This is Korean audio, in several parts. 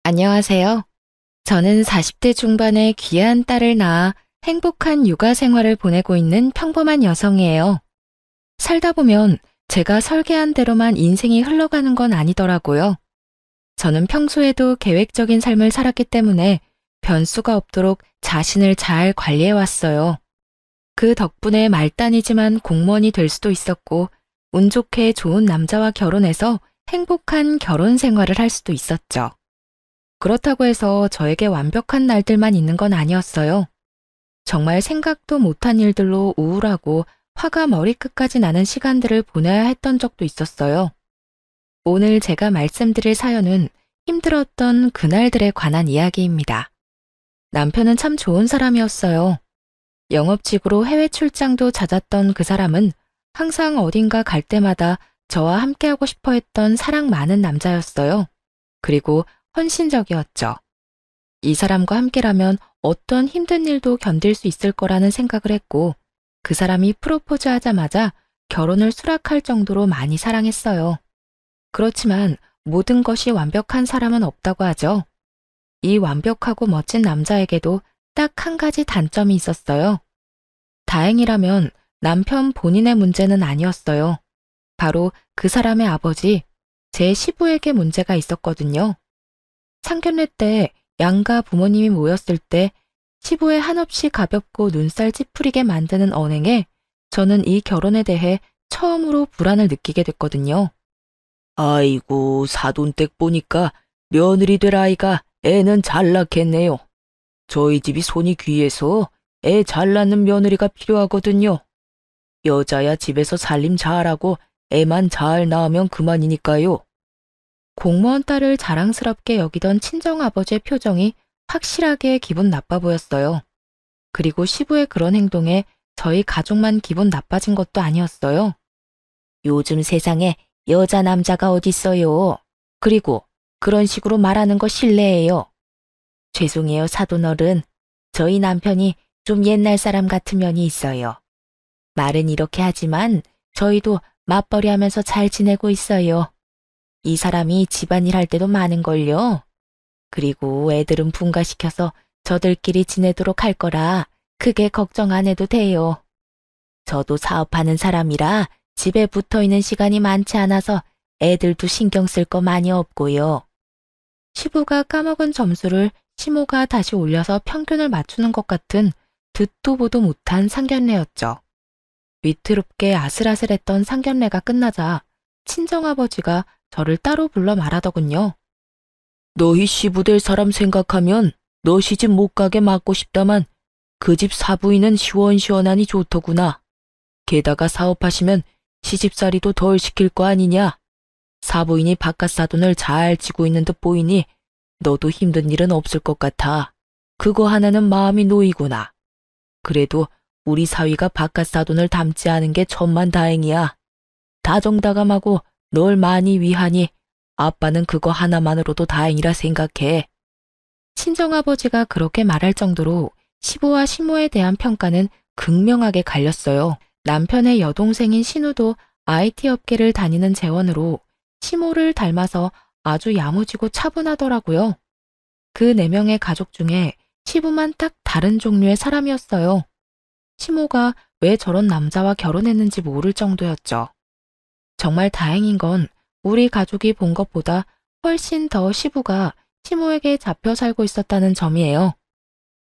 안녕하세요. 저는 40대 중반의 귀한 딸을 낳아 행복한 육아 생활을 보내고 있는 평범한 여성이에요. 살다 보면 제가 설계한 대로만 인생이 흘러가는 건 아니더라고요. 저는 평소에도 계획적인 삶을 살았기 때문에 변수가 없도록 자신을 잘 관리해 왔어요. 그 덕분에 말단이지만 공무원이 될 수도 있었고, 운 좋게 좋은 남자와 결혼해서 행복한 결혼 생활을 할 수도 있었죠. 그렇다고 해서 저에게 완벽한 날들만 있는 건 아니었어요. 정말 생각도 못한 일들로 우울하고 화가 머리끝까지 나는 시간들을 보내야 했던 적도 있었어요. 오늘 제가 말씀드릴 사연은 힘들었던 그날들에 관한 이야기입니다. 남편은 참 좋은 사람이었어요. 영업직으로 해외 출장도 잦았던 그 사람은 항상 어딘가 갈 때마다 저와 함께하고 싶어 했던 사랑 많은 남자였어요. 그리고 헌신적이었죠. 이 사람과 함께라면 어떤 힘든 일도 견딜 수 있을 거라는 생각을 했고, 그 사람이 프로포즈 하자마자 결혼을 수락할 정도로 많이 사랑했어요. 그렇지만 모든 것이 완벽한 사람은 없다고 하죠. 이 완벽하고 멋진 남자에게도 딱 한 가지 단점이 있었어요. 다행이라면 남편 본인의 문제는 아니었어요. 바로 그 사람의 아버지, 제 시부에게 문제가 있었거든요. 상견례 때 양가 부모님이 모였을 때 시부의 한없이 가볍고 눈살 찌푸리게 만드는 언행에 저는 이 결혼에 대해 처음으로 불안을 느끼게 됐거든요. 아이고, 사돈댁 보니까 며느리 될 아이가 애는 잘 낳겠네요. 저희 집이 손이 귀해서 애 잘 낳는 며느리가 필요하거든요. 여자야 집에서 살림 잘하고 애만 잘 낳으면 그만이니까요. 공무원 딸을 자랑스럽게 여기던 친정아버지의 표정이 확실하게 기분 나빠 보였어요. 그리고 시부의 그런 행동에 저희 가족만 기분 나빠진 것도 아니었어요. 요즘 세상에 여자 남자가 어딨어요. 그리고 그런 식으로 말하는 거 실례예요. 죄송해요, 사돈어른. 저희 남편이 좀 옛날 사람 같은 면이 있어요. 말은 이렇게 하지만 저희도 맞벌이 하면서 잘 지내고 있어요. 이 사람이 집안일 할 때도 많은걸요. 그리고 애들은 분가시켜서 저들끼리 지내도록 할 거라 크게 걱정 안 해도 돼요. 저도 사업하는 사람이라 집에 붙어 있는 시간이 많지 않아서 애들도 신경 쓸 거 많이 없고요. 시부가 까먹은 점수를 시모가 다시 올려서 평균을 맞추는 것 같은 듣도 보도 못한 상견례였죠. 위태롭게 아슬아슬했던 상견례가 끝나자 친정아버지가 저를 따로 불러 말하더군요. 너희 시부될 사람 생각하면 너 시집 못 가게 막고 싶다만 그 집 사부인은 시원시원하니 좋더구나. 게다가 사업하시면 시집살이도 덜 시킬 거 아니냐. 사부인이 바깥 사돈을 잘 지고 있는 듯 보이니 너도 힘든 일은 없을 것 같아. 그거 하나는 마음이 놓이구나. 그래도 우리 사위가 바깥 사돈을 닮지 않은 게 천만다행이야. 다정다감하고 널 많이 위하니 아빠는 그거 하나만으로도 다행이라 생각해. 친정아버지가 그렇게 말할 정도로 시부와 시모에 대한 평가는 극명하게 갈렸어요. 남편의 여동생인 신우도 IT 업계를 다니는 재원으로 시모를 닮아서 아주 야무지고 차분하더라고요. 그 4명의 가족 중에 시부만 딱 다른 종류의 사람이었어요. 시모가 왜 저런 남자와 결혼했는지 모를 정도였죠. 정말 다행인 건 우리 가족이 본 것보다 훨씬 더 시부가 시모에게 잡혀 살고 있었다는 점이에요.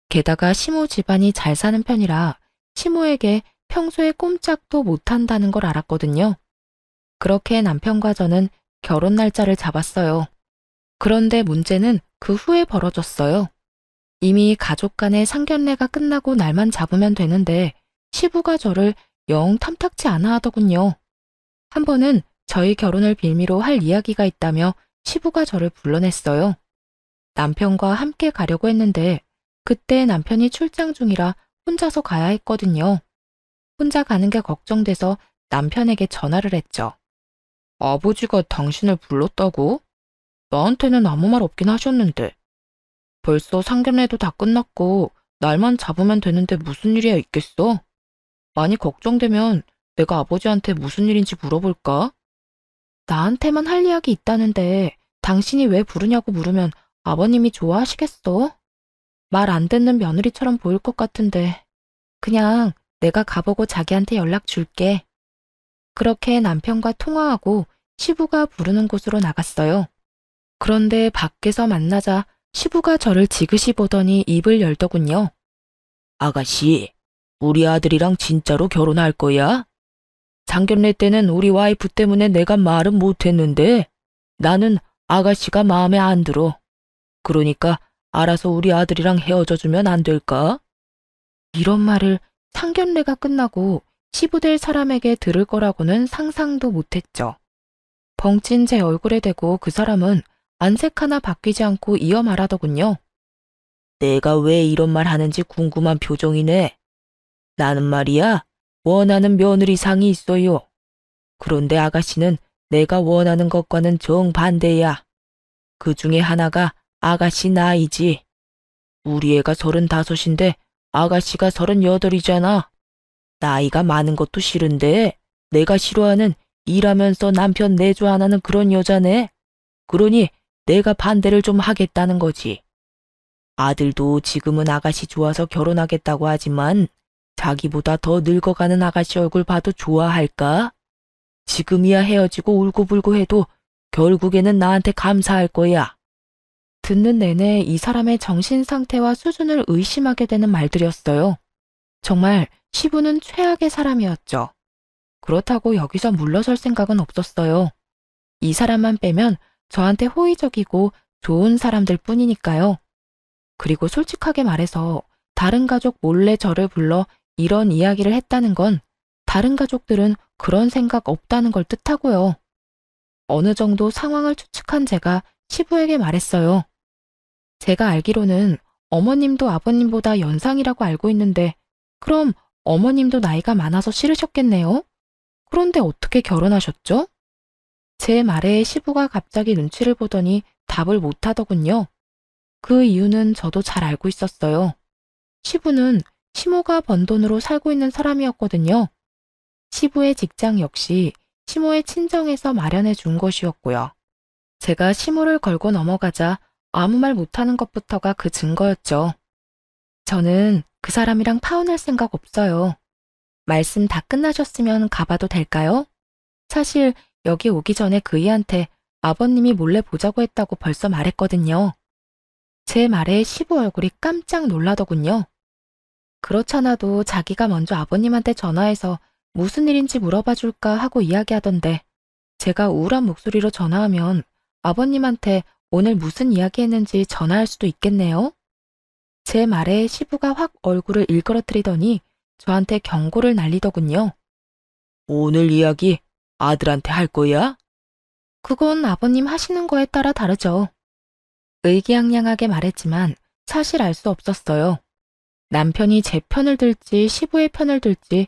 게다가 시모 집안이 잘 사는 편이라 시모에게 평소에 꼼짝도 못한다는 걸 알았거든요. 그렇게 남편과 저는 결혼 날짜를 잡았어요. 그런데 문제는 그 후에 벌어졌어요. 이미 가족 간의 상견례가 끝나고 날만 잡으면 되는데 시부가 저를 영 탐탁치 않아 하더군요. 한 번은 저희 결혼을 빌미로 할 이야기가 있다며 시부가 저를 불러냈어요. 남편과 함께 가려고 했는데 그때 남편이 출장 중이라 혼자서 가야 했거든요. 혼자 가는 게 걱정돼서 남편에게 전화를 했죠. 아버지가 당신을 불렀다고? 나한테는 아무 말 없긴 하셨는데. 벌써 상견례도 다 끝났고 날만 잡으면 되는데 무슨 일이야 있겠어? 많이 걱정되면 내가 아버지한테 무슨 일인지 물어볼까? 나한테만 할 이야기 있다는데 당신이 왜 부르냐고 물으면 아버님이 좋아하시겠어? 말 안 듣는 며느리처럼 보일 것 같은데. 그냥 내가 가보고 자기한테 연락 줄게. 그렇게 남편과 통화하고 시부가 부르는 곳으로 나갔어요. 그런데 밖에서 만나자 시부가 저를 지그시 보더니 입을 열더군요. 아가씨, 우리 아들이랑 진짜로 결혼할 거야? 상견례 때는 우리 와이프 때문에 내가 말은 못했는데 나는 아가씨가 마음에 안 들어. 그러니까 알아서 우리 아들이랑 헤어져 주면 안 될까? 이런 말을 상견례가 끝나고 시부될 사람에게 들을 거라고는 상상도 못했죠. 벙찐 제 얼굴에 대고 그 사람은 안색 하나 바뀌지 않고 이어 말하더군요. 내가 왜 이런 말 하는지 궁금한 표정이네. 나는 말이야, 원하는 며느리상이 있어요. 그런데 아가씨는 내가 원하는 것과는 정반대야. 그 중에 하나가 아가씨 나이지. 우리 애가 35인데 아가씨가 38이잖아. 나이가 많은 것도 싫은데 내가 싫어하는 일하면서 남편 내조 안 하는 그런 여자네. 그러니 내가 반대를 좀 하겠다는 거지. 아들도 지금은 아가씨 좋아서 결혼하겠다고 하지만 자기보다 더 늙어가는 아가씨 얼굴 봐도 좋아할까? 지금이야 헤어지고 울고불고 해도 결국에는 나한테 감사할 거야. 듣는 내내 이 사람의 정신 상태와 수준을 의심하게 되는 말들이었어요. 정말 시부는 최악의 사람이었죠. 그렇다고 여기서 물러설 생각은 없었어요. 이 사람만 빼면 저한테 호의적이고 좋은 사람들 뿐이니까요. 그리고 솔직하게 말해서 다른 가족 몰래 저를 불러 이런 이야기를 했다는 건 다른 가족들은 그런 생각 없다는 걸 뜻하고요. 어느 정도 상황을 추측한 제가 시부에게 말했어요. 제가 알기로는 어머님도 아버님보다 연상이라고 알고 있는데 그럼 어머님도 나이가 많아서 싫으셨겠네요? 그런데 어떻게 결혼하셨죠? 제 말에 시부가 갑자기 눈치를 보더니 답을 못하더군요. 그 이유는 저도 잘 알고 있었어요. 시부는 시모가 번 돈으로 살고 있는 사람이었거든요. 시부의 직장 역시 시모의 친정에서 마련해 준 것이었고요. 제가 시모를 걸고 넘어가자 아무 말 못하는 것부터가 그 증거였죠. 저는 그 사람이랑 파혼할 생각 없어요. 말씀 다 끝나셨으면 가봐도 될까요? 사실 여기 오기 전에 그이한테 아버님이 몰래 보자고 했다고 벌써 말했거든요. 제 말에 시부 얼굴이 깜짝 놀라더군요. 그렇잖아도 자기가 먼저 아버님한테 전화해서 무슨 일인지 물어봐 줄까 하고 이야기하던데 제가 우울한 목소리로 전화하면 아버님한테 오늘 무슨 이야기 했는지 전화할 수도 있겠네요. 제 말에 시부가 확 얼굴을 일그러뜨리더니 저한테 경고를 날리더군요. 오늘 이야기 아들한테 할 거야? 그건 아버님 하시는 거에 따라 다르죠. 의기양양하게 말했지만 사실 알 수 없었어요. 남편이 제 편을 들지 시부의 편을 들지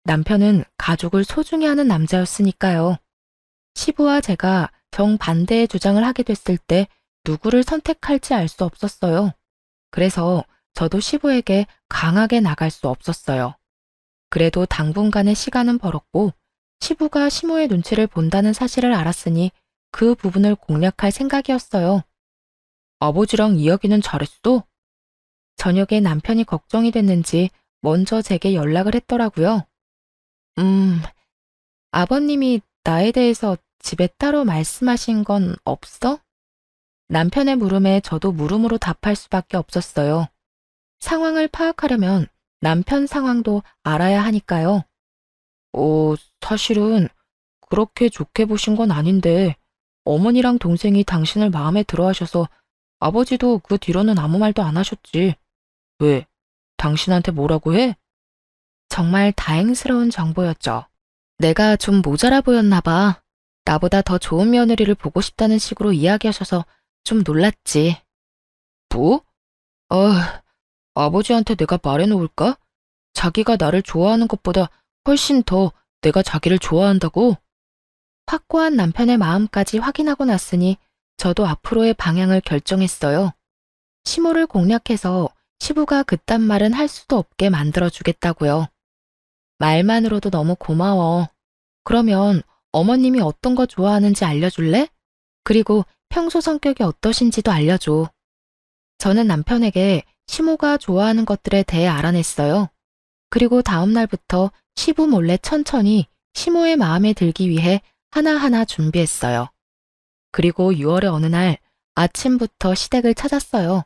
남편은 가족을 소중히 하는 남자였으니까요. 시부와 제가 정반대의 주장을 하게 됐을 때 누구를 선택할지 알 수 없었어요. 그래서 저도 시부에게 강하게 나갈 수 없었어요. 그래도 당분간의 시간은 벌었고 시부가 시모의 눈치를 본다는 사실을 알았으니 그 부분을 공략할 생각이었어요. 아버지랑 이야기는 잘했어? 저녁에 남편이 걱정이 됐는지 먼저 제게 연락을 했더라고요. 아버님이 나에 대해서 집에 따로 말씀하신 건 없어? 남편의 물음에 저도 물음으로 답할 수밖에 없었어요. 상황을 파악하려면 남편 상황도 알아야 하니까요. 사실은 그렇게 좋게 보신 건 아닌데 어머니랑 동생이 당신을 마음에 들어 하셔서 아버지도 그 뒤로는 아무 말도 안 하셨지. 왜? 당신한테 뭐라고 해? 정말 다행스러운 정보였죠. 내가 좀 모자라 보였나 봐. 나보다 더 좋은 며느리를 보고 싶다는 식으로 이야기하셔서 좀 놀랐지. 뭐? 아버지한테 내가 말해놓을까? 자기가 나를 좋아하는 것보다 훨씬 더 내가 자기를 좋아한다고? 확고한 남편의 마음까지 확인하고 났으니 저도 앞으로의 방향을 결정했어요. 시모를 공략해서 시부가 그딴 말은 할 수도 없게 만들어주겠다고요. 말만으로도 너무 고마워. 그러면 어머님이 어떤 거 좋아하는지 알려줄래? 그리고 평소 성격이 어떠신지도 알려줘. 저는 남편에게 시모가 좋아하는 것들에 대해 알아냈어요. 그리고 다음 날부터 시부 몰래 천천히 시모의 마음에 들기 위해 하나하나 준비했어요. 그리고 6월의 어느 날 아침부터 시댁을 찾았어요.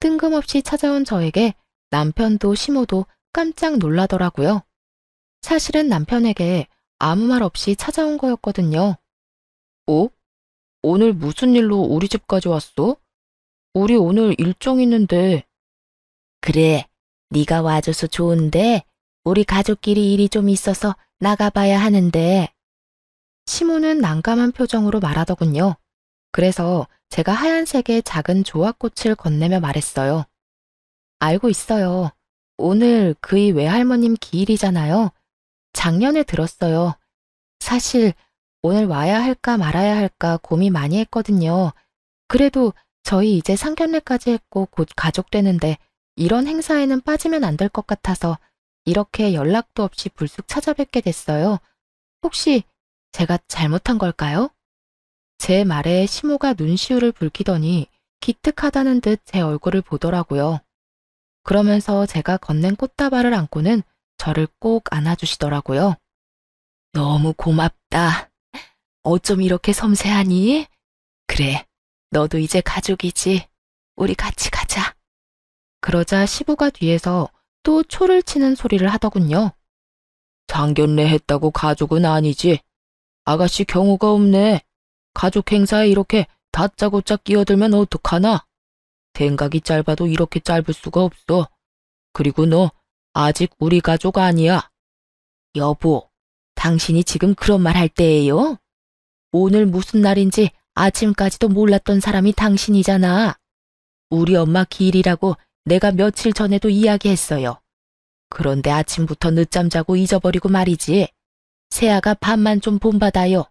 뜬금없이 찾아온 저에게 남편도 시모도 깜짝 놀라더라고요. 사실은 남편에게 아무 말 없이 찾아온 거였거든요. 어? 오늘 무슨 일로 우리 집까지 왔어? 우리 오늘 일정 있는데. 그래, 네가 와줘서 좋은데 우리 가족끼리 일이 좀 있어서 나가봐야 하는데. 시모는 난감한 표정으로 말하더군요. 그래서 제가 하얀색의 작은 조화꽃을 건네며 말했어요. 알고 있어요. 오늘 그이 외할머님 기일이잖아요. 작년에 들었어요. 사실 오늘 와야 할까 말아야 할까 고민 많이 했거든요. 그래도 저희 이제 상견례까지 했고 곧 가족 되는데 이런 행사에는 빠지면 안 될 것 같아서 이렇게 연락도 없이 불쑥 찾아뵙게 됐어요. 혹시 제가 잘못한 걸까요? 제 말에 시모가 눈시울을 붉히더니 기특하다는 듯 제 얼굴을 보더라고요. 그러면서 제가 건넨 꽃다발을 안고는 저를 꼭 안아주시더라고요. 너무 고맙다. 어쩜 이렇게 섬세하니? 그래, 너도 이제 가족이지. 우리 같이 가자. 그러자 시부가 뒤에서 또 초를 치는 소리를 하더군요. 상견례 했다고 가족은 아니지. 아가씨 경우가 없네. 가족 행사에 이렇게 다짜고짜 끼어들면 어떡하나? 생각이 짧아도 이렇게 짧을 수가 없어. 그리고 너 아직 우리 가족 아니야. 여보, 당신이 지금 그런 말 할 때예요? 오늘 무슨 날인지 아침까지도 몰랐던 사람이 당신이잖아. 우리 엄마 기일이라고 내가 며칠 전에도 이야기했어요. 그런데 아침부터 늦잠 자고 잊어버리고 말이지. 새아가 밥만 좀 본받아요.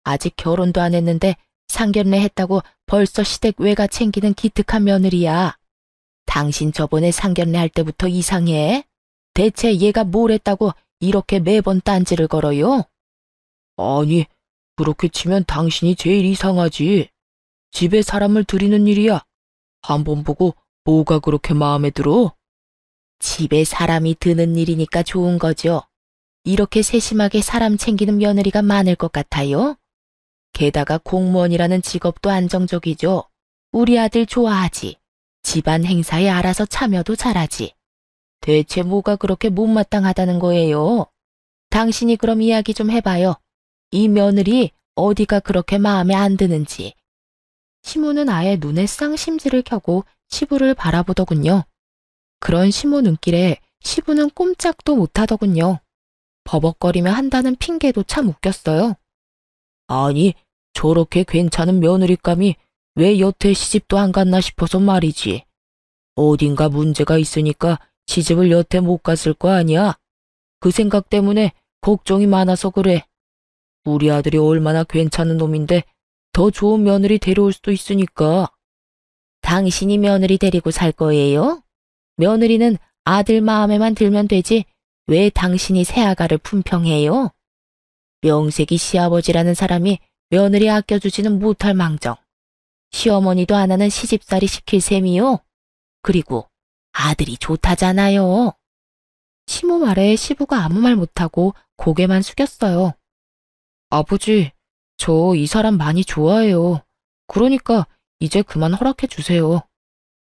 아직 결혼도 안 했는데 상견례 했다고 벌써 시댁 외가 챙기는 기특한 며느리야. 당신 저번에 상견례 할 때부터 이상해? 대체 얘가 뭘 했다고 이렇게 매번 딴지를 걸어요? 아니, 그렇게 치면 당신이 제일 이상하지. 집에 사람을 들이는 일이야. 한번 보고 뭐가 그렇게 마음에 들어? 집에 사람이 드는 일이니까 좋은 거죠. 이렇게 세심하게 사람 챙기는 며느리가 많을 것 같아요? 게다가 공무원이라는 직업도 안정적이죠. 우리 아들 좋아하지. 집안 행사에 알아서 참여도 잘하지. 대체 뭐가 그렇게 못마땅하다는 거예요? 당신이 그럼 이야기 좀 해봐요. 이 며느리 어디가 그렇게 마음에 안 드는지. 시모는 아예 눈에 쌍심지를 켜고 시부를 바라보더군요. 그런 시모 눈길에 시부는 꼼짝도 못하더군요. 버벅거리며 한다는 핑계도 참 웃겼어요. 아니, 저렇게 괜찮은 며느리감이 왜 여태 시집도 안 갔나 싶어서 말이지. 어딘가 문제가 있으니까 시집을 여태 못 갔을 거 아니야. 그 생각 때문에 걱정이 많아서 그래. 우리 아들이 얼마나 괜찮은 놈인데 더 좋은 며느리 데려올 수도 있으니까. 당신이 며느리 데리고 살 거예요? 며느리는 아들 마음에만 들면 되지 왜 당신이 새아가를 품평해요? 명색이 시아버지라는 사람이 며느리 아껴주지는 못할 망정. 시어머니도 안 하는 시집살이 시킬 셈이요. 그리고 아들이 좋다잖아요. 시모 말에 시부가 아무 말 못하고 고개만 숙였어요. 아버지, 저 이 사람 많이 좋아해요. 그러니까 이제 그만 허락해 주세요.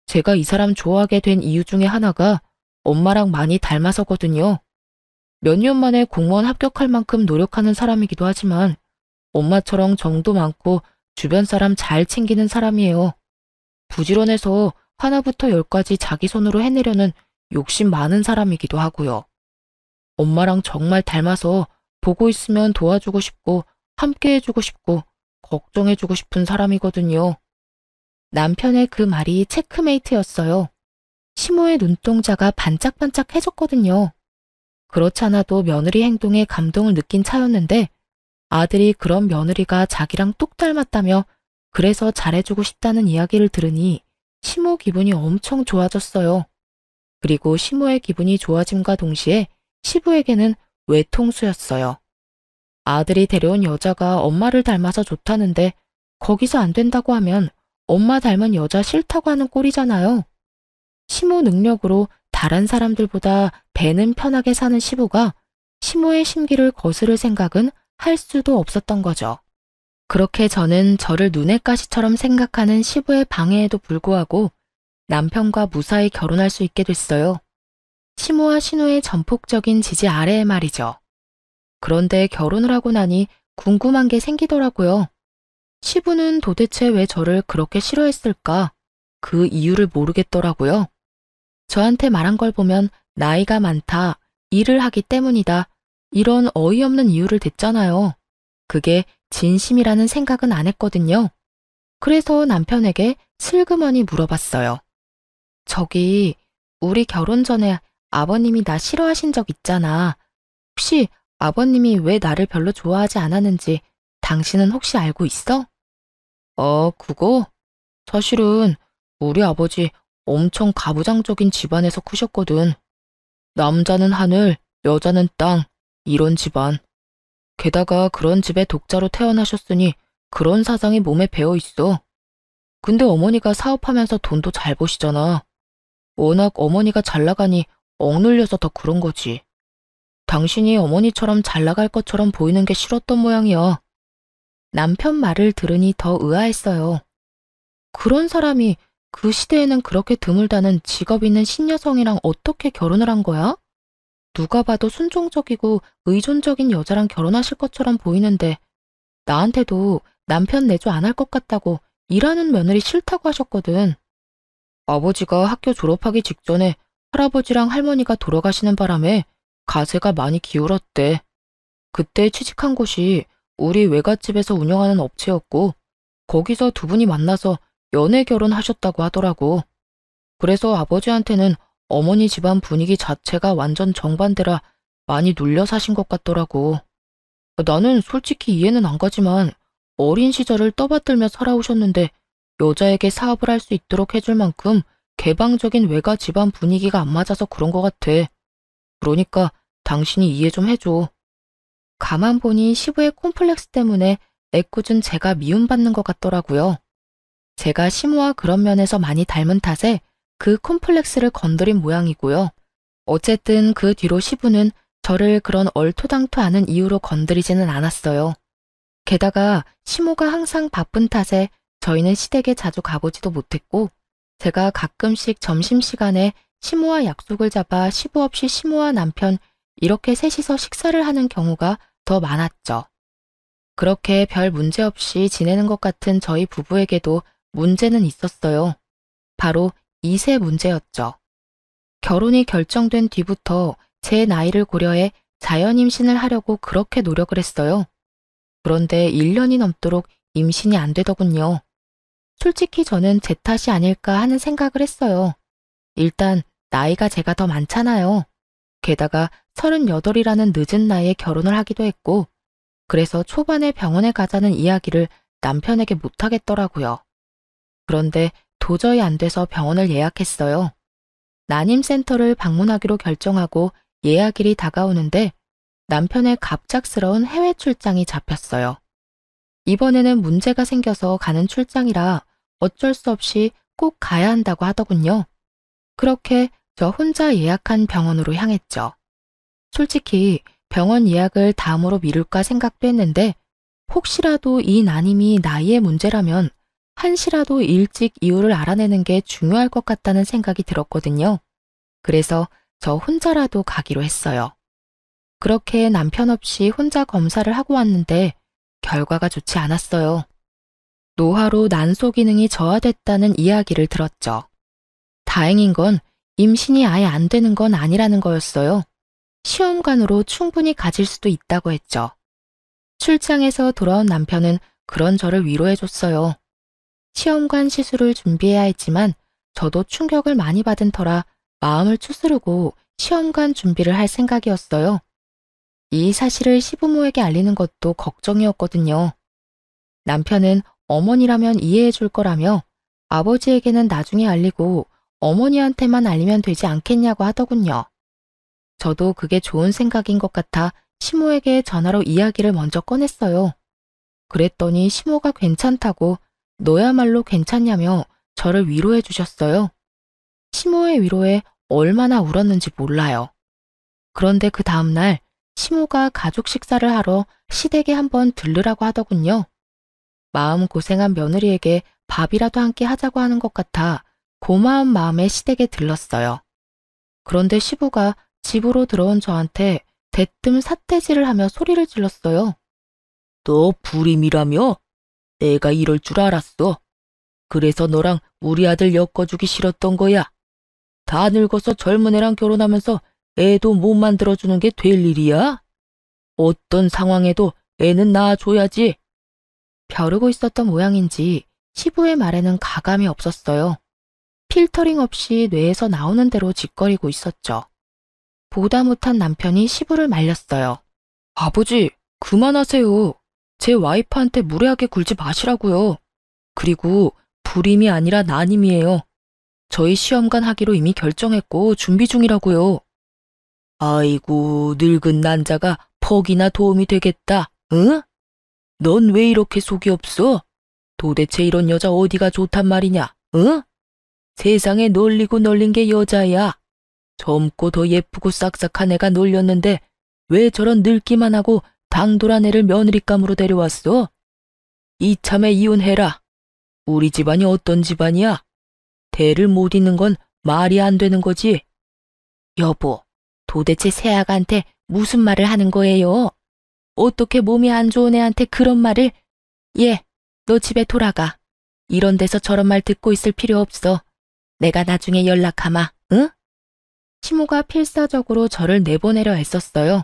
제가 이 사람 좋아하게 된 이유 중에 하나가 엄마랑 많이 닮아서거든요. 몇 년 만에 공무원 합격할 만큼 노력하는 사람이기도 하지만 엄마처럼 정도 많고 주변 사람 잘 챙기는 사람이에요. 부지런해서 하나부터 열까지 자기 손으로 해내려는 욕심 많은 사람이기도 하고요. 엄마랑 정말 닮아서 보고 있으면 도와주고 싶고 함께 해주고 싶고 걱정해주고 싶은 사람이거든요. 남편의 그 말이 체크메이트였어요. 시모의 눈동자가 반짝반짝해졌거든요. 그렇지 않아도 며느리 행동에 감동을 느낀 차였는데 아들이 그런 며느리가 자기랑 똑 닮았다며 그래서 잘해주고 싶다는 이야기를 들으니 시모 기분이 엄청 좋아졌어요. 그리고 시모의 기분이 좋아짐과 동시에 시부에게는 외통수였어요. 아들이 데려온 여자가 엄마를 닮아서 좋다는데 거기서 안 된다고 하면 엄마 닮은 여자 싫다고 하는 꼴이잖아요. 시모 능력으로 다른 사람들보다 배는 편하게 사는 시부가 시모의 심기를 거스를 생각은 할 수도 없었던 거죠. 그렇게 저는 저를 눈의 가시처럼 생각하는 시부의 방해에도 불구하고 남편과 무사히 결혼할 수 있게 됐어요. 시모와 신우의 전폭적인 지지 아래에 말이죠. 그런데 결혼을 하고 나니 궁금한 게 생기더라고요. 시부는 도대체 왜 저를 그렇게 싫어했을까? 그 이유를 모르겠더라고요. 저한테 말한 걸 보면 나이가 많다, 일을 하기 때문이다, 이런 어이없는 이유를 댔잖아요. 그게 진심이라는 생각은 안 했거든요. 그래서 남편에게 슬그머니 물어봤어요. 저기, 우리 결혼 전에 아버님이 나 싫어하신 적 있잖아. 혹시 아버님이 왜 나를 별로 좋아하지 않았는지 당신은 혹시 알고 있어? 그거? 사실은 우리 아버지 엄청 가부장적인 집안에서 크셨거든. 남자는 하늘, 여자는 땅, 이런 집안. 게다가 그런 집에 독자로 태어나셨으니 그런 사상이 몸에 배어 있어. 근데 어머니가 사업하면서 돈도 잘 버시잖아. 워낙 어머니가 잘 나가니 억눌려서 더 그런 거지. 당신이 어머니처럼 잘 나갈 것처럼 보이는 게 싫었던 모양이야. 남편 말을 들으니 더 의아했어요. 그런 사람이 그 시대에는 그렇게 드물다는 직업 있는 신여성이랑 어떻게 결혼을 한 거야? 누가 봐도 순종적이고 의존적인 여자랑 결혼하실 것처럼 보이는데 나한테도 남편 내조 안 할 것 같다고 일하는 며느리 싫다고 하셨거든. 아버지가 학교 졸업하기 직전에 할아버지랑 할머니가 돌아가시는 바람에 가세가 많이 기울었대. 그때 취직한 곳이 우리 외갓집에서 운영하는 업체였고 거기서 두 분이 만나서 연애 결혼하셨다고 하더라고. 그래서 아버지한테는 어머니 집안 분위기 자체가 완전 정반대라 많이 눌려 사신 것 같더라고. 나는 솔직히 이해는 안 가지만 어린 시절을 떠받들며 살아오셨는데 여자에게 사업을 할 수 있도록 해줄 만큼 개방적인 외가 집안 분위기가 안 맞아서 그런 것 같아. 그러니까 당신이 이해 좀 해줘. 가만 보니 시부의 콤플렉스 때문에 애꿎은 제가 미움받는 것 같더라고요. 제가 시모와 그런 면에서 많이 닮은 탓에 그 콤플렉스를 건드린 모양이고요. 어쨌든 그 뒤로 시부는 저를 그런 얼토당토 않은 이유로 건드리지는 않았어요. 게다가 시모가 항상 바쁜 탓에 저희는 시댁에 자주 가보지도 못했고 제가 가끔씩 점심시간에 시모와 약속을 잡아 시부 없이 시모와 남편 이렇게 셋이서 식사를 하는 경우가 더 많았죠. 그렇게 별 문제 없이 지내는 것 같은 저희 부부에게도 문제는 있었어요. 바로 2세 문제였죠. 결혼이 결정된 뒤부터 제 나이를 고려해 자연 임신을 하려고 그렇게 노력을 했어요. 그런데 1년이 넘도록 임신이 안 되더군요. 솔직히 저는 제 탓이 아닐까 하는 생각을 했어요. 일단 나이가 제가 더 많잖아요. 게다가 38이라는 늦은 나이에 결혼을 하기도 했고 그래서 초반에 병원에 가자는 이야기를 남편에게 못하겠더라고요. 그런데 도저히 안 돼서 병원을 예약했어요. 난임센터를 방문하기로 결정하고 예약일이 다가오는데 남편의 갑작스러운 해외 출장이 잡혔어요. 이번에는 문제가 생겨서 가는 출장이라 어쩔 수 없이 꼭 가야 한다고 하더군요. 그렇게 저 혼자 예약한 병원으로 향했죠. 솔직히 병원 예약을 다음으로 미룰까 생각도 했는데 혹시라도 이 난임이 나이의 문제라면 한시라도 일찍 이유를 알아내는 게 중요할 것 같다는 생각이 들었거든요. 그래서 저 혼자라도 가기로 했어요. 그렇게 남편 없이 혼자 검사를 하고 왔는데 결과가 좋지 않았어요. 노화로 난소 기능이 저하됐다는 이야기를 들었죠. 다행인 건 임신이 아예 안 되는 건 아니라는 거였어요. 시험관으로 충분히 가질 수도 있다고 했죠. 출장에서 돌아온 남편은 그런 저를 위로해줬어요. 시험관 시술을 준비해야 했지만 저도 충격을 많이 받은 터라 마음을 추스르고 시험관 준비를 할 생각이었어요. 이 사실을 시부모에게 알리는 것도 걱정이었거든요. 남편은 어머니라면 이해해 줄 거라며 아버지에게는 나중에 알리고 어머니한테만 알리면 되지 않겠냐고 하더군요. 저도 그게 좋은 생각인 것 같아 시모에게 전화로 이야기를 먼저 꺼냈어요. 그랬더니 시모가 괜찮다고 너야말로 괜찮냐며 저를 위로해 주셨어요. 시모의 위로에 얼마나 울었는지 몰라요. 그런데 그 다음날 시모가 가족 식사를 하러 시댁에 한번 들르라고 하더군요. 마음 고생한 며느리에게 밥이라도 함께 하자고 하는 것 같아 고마운 마음에 시댁에 들렀어요. 그런데 시부가 집으로 들어온 저한테 대뜸 삿대질을 하며 소리를 질렀어요. 너 불임이라며? 내가 이럴 줄 알았어. 그래서 너랑 우리 아들 엮어주기 싫었던 거야. 다 늙어서 젊은 애랑 결혼하면서 애도 못 만들어주는 게 될 일이야? 어떤 상황에도 애는 낳아줘야지. 벼르고 있었던 모양인지 시부의 말에는 가감이 없었어요. 필터링 없이 뇌에서 나오는 대로 짓거리고 있었죠. 보다 못한 남편이 시부를 말렸어요. 아버지, 그만하세요. 제 와이프한테 무례하게 굴지 마시라고요. 그리고 불임이 아니라 난임이에요. 저희 시험관 하기로 이미 결정했고 준비 중이라고요. 아이고, 늙은 난자가 퍽이나 도움이 되겠다, 응? 넌 왜 이렇게 속이 없어? 도대체 이런 여자 어디가 좋단 말이냐, 응? 세상에 널리고 널린 게 여자야. 젊고 더 예쁘고 싹싹한 애가 놀렸는데 왜 저런 늙기만 하고 당돌한 애를 며느리감으로 데려왔어? 이참에 이혼해라. 우리 집안이 어떤 집안이야? 대를 못 잇는 건 말이 안 되는 거지. 여보, 도대체 새아가한테 무슨 말을 하는 거예요? 어떻게 몸이 안 좋은 애한테 그런 말을? 예, 너 집에 돌아가. 이런 데서 저런 말 듣고 있을 필요 없어. 내가 나중에 연락하마, 응? 시모가 필사적으로 저를 내보내려 했었어요.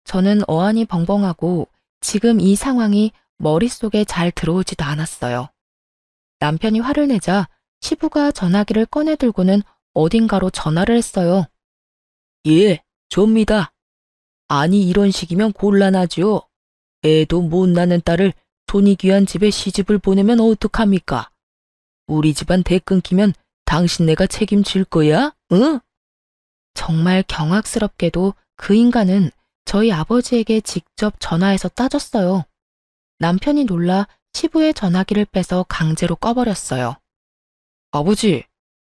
저는 어안이 벙벙하고 지금 이 상황이 머릿속에 잘 들어오지도 않았어요. 남편이 화를 내자 시부가 전화기를 꺼내 들고는 어딘가로 전화를 했어요. 예, 접니다. 아니 이런 식이면 곤란하지요. 애도 못 낳는 딸을 손이 귀한 집에 시집을 보내면 어떡합니까? 우리 집안 대 끊기면 당신네가 책임질 거야? 응? 정말 경악스럽게도 그 인간은 저희 아버지에게 직접 전화해서 따졌어요. 남편이 놀라 시부의 전화기를 빼서 강제로 꺼버렸어요. 아버지,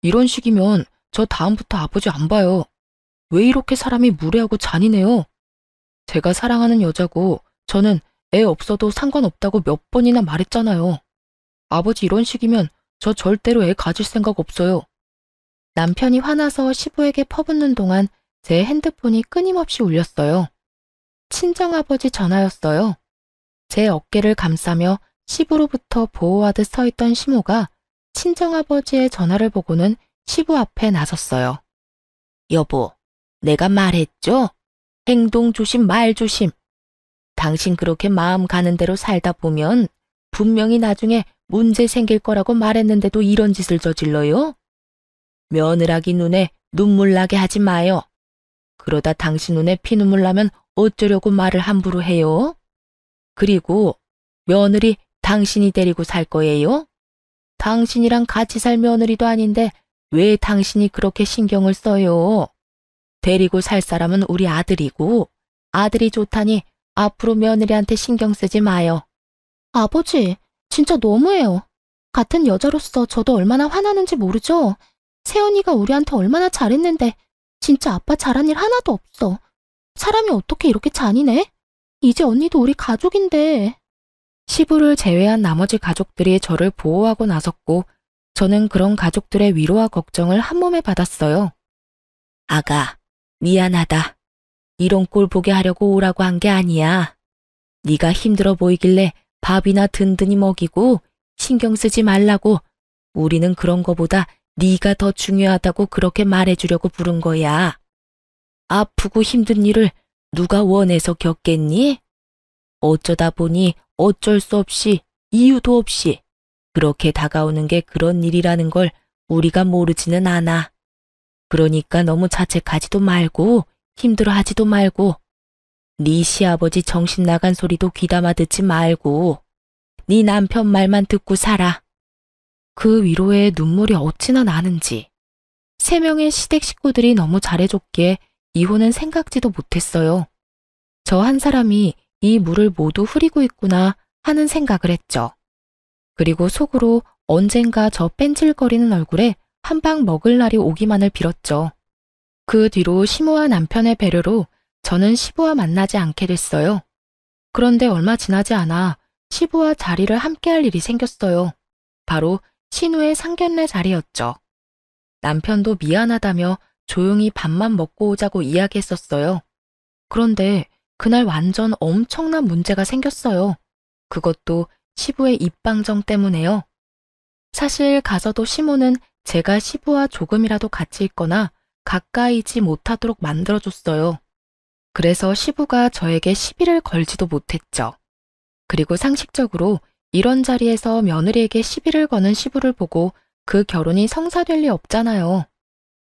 이런 식이면 저 다음부터 아버지 안 봐요. 왜 이렇게 사람이 무례하고 잔인해요? 제가 사랑하는 여자고 저는 애 없어도 상관없다고 몇 번이나 말했잖아요. 아버지 이런 식이면 저 절대로 애 가질 생각 없어요. 남편이 화나서 시부에게 퍼붓는 동안 제 핸드폰이 끊임없이 울렸어요. 친정아버지 전화였어요. 제 어깨를 감싸며 시부로부터 보호하듯 서 있던 시모가 친정아버지의 전화를 보고는 시부 앞에 나섰어요. 여보, 내가 말했죠? 행동 조심, 말 조심. 당신 그렇게 마음 가는 대로 살다 보면 분명히 나중에 문제 생길 거라고 말했는데도 이런 짓을 저질러요? 며느라기 눈에 눈물 나게 하지 마요. 그러다 당신 눈에 피눈물 나면 어쩌려고 말을 함부로 해요? 그리고 며느리 당신이 데리고 살 거예요? 당신이랑 같이 살 며느리도 아닌데 왜 당신이 그렇게 신경을 써요? 데리고 살 사람은 우리 아들이고 아들이 좋다니 앞으로 며느리한테 신경 쓰지 마요. 아버지, 진짜 너무해요. 같은 여자로서 저도 얼마나 화나는지 모르죠? 세연이가 우리한테 얼마나 잘했는데 진짜 아빠 잘한 일 하나도 없어. 사람이 어떻게 이렇게 잔인해? 이제 언니도 우리 가족인데. 시부를 제외한 나머지 가족들이 저를 보호하고 나섰고 저는 그런 가족들의 위로와 걱정을 한 몸에 받았어요. 아가, 미안하다. 이런 꼴 보게 하려고 오라고 한 게 아니야. 네가 힘들어 보이길래 밥이나 든든히 먹이고 신경 쓰지 말라고 우리는 그런 거보다 네가 더 중요하다고 그렇게 말해주려고 부른 거야. 아프고 힘든 일을 누가 원해서 겪겠니? 어쩌다 보니 어쩔 수 없이 이유도 없이 그렇게 다가오는 게 그런 일이라는 걸 우리가 모르지는 않아. 그러니까 너무 자책하지도 말고 힘들어하지도 말고 네 시아버지 정신 나간 소리도 귀담아 듣지 말고 네 남편 말만 듣고 살아. 그 위로에 눈물이 어찌나 나는지. 3명의 시댁 식구들이 너무 잘해줬기에 이혼은 생각지도 못했어요. 저 한 사람이 이 물을 모두 흐리고 있구나 하는 생각을 했죠. 그리고 속으로 언젠가 저 뺀질거리는 얼굴에 한 방 먹을 날이 오기만을 빌었죠. 그 뒤로 시모와 남편의 배려로 저는 시부와 만나지 않게 됐어요. 그런데 얼마 지나지 않아 시부와 자리를 함께할 일이 생겼어요. 바로 신우의 상견례 자리였죠. 남편도 미안하다며 조용히 밥만 먹고 오자고 이야기했었어요. 그런데 그날 완전 엄청난 문제가 생겼어요. 그것도 시부의 입방정 때문에요. 사실 가서도 시모는 제가 시부와 조금이라도 같이 있거나 가까이지 못하도록 만들어줬어요. 그래서 시부가 저에게 시비를 걸지도 못했죠. 그리고 상식적으로 이런 자리에서 며느리에게 시비를 거는 시부를 보고 그 결혼이 성사될 리 없잖아요.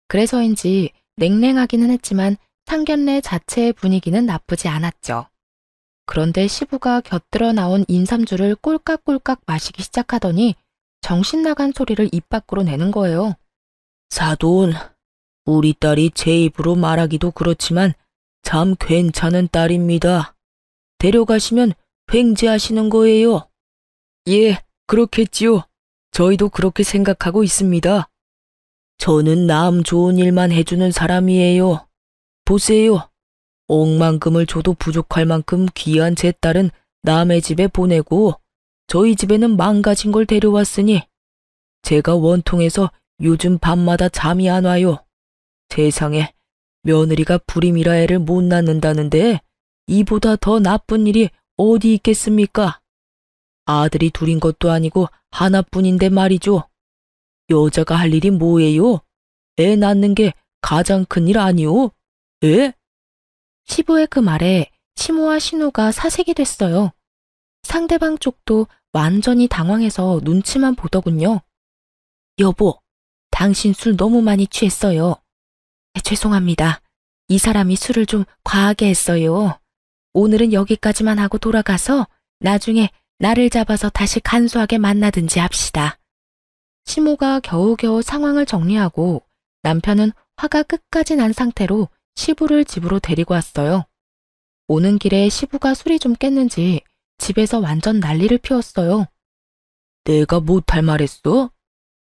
그래서인지 냉랭하기는 했지만 상견례 자체의 분위기는 나쁘지 않았죠. 그런데 시부가 곁들여 나온 인삼주를 꼴깍꼴깍 마시기 시작하더니 정신 나간 소리를 입 밖으로 내는 거예요. 사돈, 우리 딸이 제 입으로 말하기도 그렇지만 참 괜찮은 딸입니다. 데려가시면 횡재하시는 거예요. 예, 그렇겠지요. 저희도 그렇게 생각하고 있습니다. 저는 남 좋은 일만 해주는 사람이에요. 보세요. 억만금을 줘도 부족할 만큼 귀한 제 딸은 남의 집에 보내고 저희 집에는 망가진 걸 데려왔으니 제가 원통해서 요즘 밤마다 잠이 안 와요. 세상에 며느리가 불임이라 애를 못 낳는다는데 이보다 더 나쁜 일이 어디 있겠습니까? 아들이 둘인 것도 아니고 하나뿐인데 말이죠. 여자가 할 일이 뭐예요? 애 낳는 게 가장 큰 일 아니오? 에? 시부의 그 말에 시모와 신우가 사색이 됐어요. 상대방 쪽도 완전히 당황해서 눈치만 보더군요. 여보, 당신 술 너무 많이 취했어요. 죄송합니다. 이 사람이 술을 좀 과하게 했어요. 오늘은 여기까지만 하고 돌아가서 나중에 나를 잡아서 다시 간소하게 만나든지 합시다. 시모가 겨우겨우 상황을 정리하고 남편은 화가 끝까지 난 상태로 시부를 집으로 데리고 왔어요. 오는 길에 시부가 술이 좀 깼는지 집에서 완전 난리를 피웠어요. 내가 못할 말했어?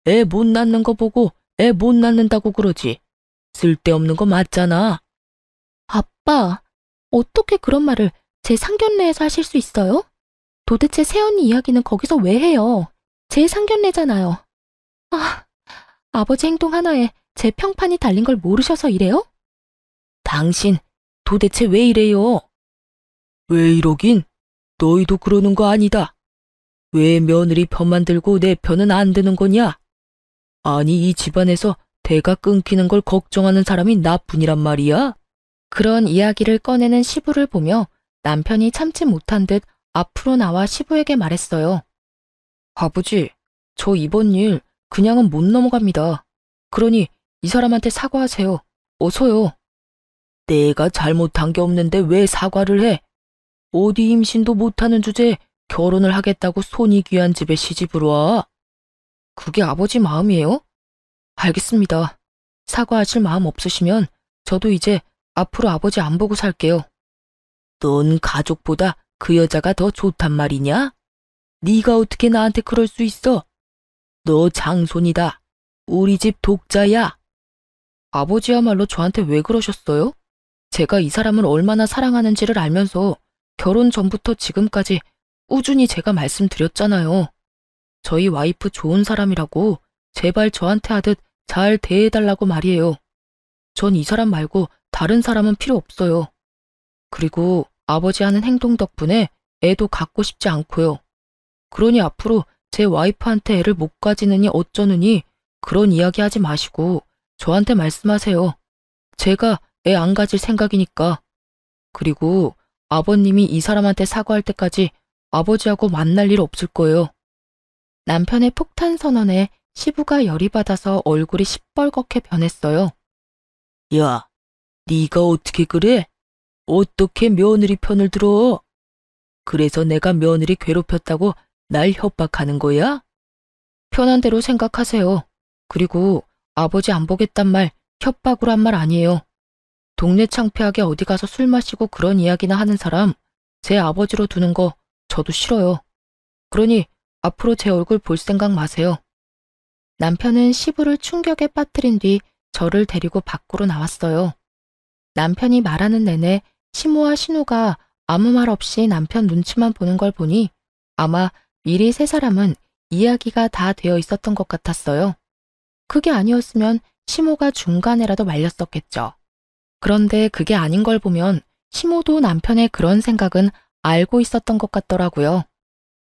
애 못 낳는 거 보고 애 못 낳는다고 그러지. 쓸데없는 거 맞잖아. 아빠, 어떻게 그런 말을 제 상견례에서 하실 수 있어요? 도대체 새언니 이야기는 거기서 왜 해요? 제 상견례잖아요. 아, 아버지 행동 하나에 제 평판이 달린 걸 모르셔서 이래요? 당신 도대체 왜 이래요? 왜 이러긴? 너희도 그러는 거 아니다. 왜 며느리 편만 들고 내 편은 안 드는 거냐? 아니 이 집안에서 대가 끊기는 걸 걱정하는 사람이 나뿐이란 말이야? 그런 이야기를 꺼내는 시부를 보며 남편이 참지 못한 듯 앞으로 나와 시부에게 말했어요. 아버지, 저 이번 일 그냥은 못 넘어갑니다. 그러니 이 사람한테 사과하세요. 어서요. 내가 잘못한 게 없는데 왜 사과를 해? 어디 임신도 못하는 주제에 결혼을 하겠다고 손이 귀한 집에 시집을 와? 그게 아버지 마음이에요? 알겠습니다. 사과하실 마음 없으시면 저도 이제 앞으로 아버지 안 보고 살게요. 넌 가족보다 그 여자가 더 좋단 말이냐? 네가 어떻게 나한테 그럴 수 있어? 너 장손이다. 우리 집 독자야. 아버지야말로 저한테 왜 그러셨어요? 제가 이 사람을 얼마나 사랑하는지를 알면서 결혼 전부터 지금까지 꾸준히 제가 말씀드렸잖아요. 저희 와이프 좋은 사람이라고 제발 저한테 하듯 잘 대해달라고 말이에요. 전 이 사람 말고 다른 사람은 필요 없어요. 그리고 아버지 하는 행동 덕분에 애도 갖고 싶지 않고요. 그러니 앞으로 제 와이프한테 애를 못 가지느니 어쩌느니 그런 이야기 하지 마시고 저한테 말씀하세요. 제가 애 안 가질 생각이니까. 그리고 아버님이 이 사람한테 사과할 때까지 아버지하고 만날 일 없을 거예요. 남편의 폭탄 선언에 시부가 열이 받아서 얼굴이 시뻘겋게 변했어요. 야, 네가 어떻게 그래? 어떻게 며느리 편을 들어? 그래서 내가 며느리 괴롭혔다고 날 협박하는 거야? 편한 대로 생각하세요. 그리고 아버지 안 보겠단 말 협박으로 한 말 아니에요. 동네 창피하게 어디 가서 술 마시고 그런 이야기나 하는 사람 제 아버지로 두는 거 저도 싫어요. 그러니 앞으로 제 얼굴 볼 생각 마세요. 남편은 시부를 충격에 빠뜨린 뒤 저를 데리고 밖으로 나왔어요. 남편이 말하는 내내 시모와 신우가 아무 말 없이 남편 눈치만 보는 걸 보니 아마 미리 세 사람은 이야기가 다 되어 있었던 것 같았어요. 그게 아니었으면 시모가 중간에라도 말렸었겠죠. 그런데 그게 아닌 걸 보면 시모도 남편의 그런 생각은 알고 있었던 것 같더라고요.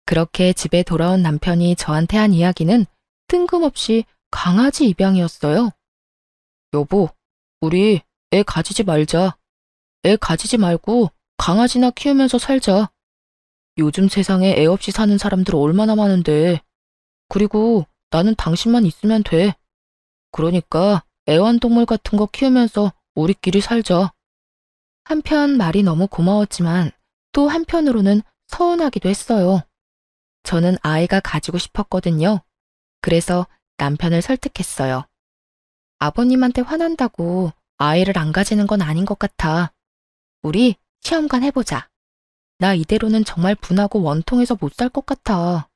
그렇게 집에 돌아온 남편이 저한테 한 이야기는 뜬금없이 강아지 입양이었어요. 여보, 우리 애 가지지 말자. 애 가지지 말고 강아지나 키우면서 살자. 요즘 세상에 애 없이 사는 사람들 얼마나 많은데. 그리고 나는 당신만 있으면 돼. 그러니까 애완동물 같은 거 키우면서 우리끼리 살자. 한편 말이 너무 고마웠지만 또 한편으로는 서운하기도 했어요. 저는 아이가 가지고 싶었거든요. 그래서 남편을 설득했어요. 아버님한테 화난다고 아이를 안 가지는 건 아닌 것 같아. 우리 시험관 해보자. 나 이대로는 정말 분하고 원통해서 못 살 것 같아.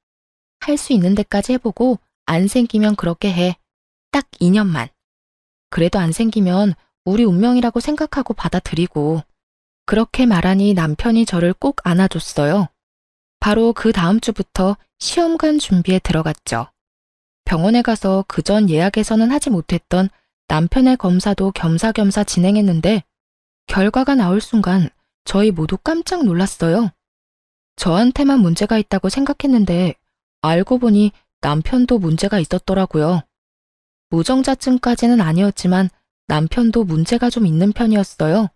할 수 있는 데까지 해보고 안 생기면 그렇게 해. 딱 2년만. 그래도 안 생기면 우리 운명이라고 생각하고 받아들이고. 그렇게 말하니 남편이 저를 꼭 안아줬어요. 바로 그 다음 주부터 시험관 준비에 들어갔죠. 병원에 가서 그전 예약에서는 하지 못했던 남편의 검사도 겸사겸사 진행했는데 결과가 나올 순간 저희 모두 깜짝 놀랐어요. 저한테만 문제가 있다고 생각했는데 알고 보니 남편도 문제가 있었더라고요. 무정자증까지는 아니었지만 남편도 문제가 좀 있는 편이었어요.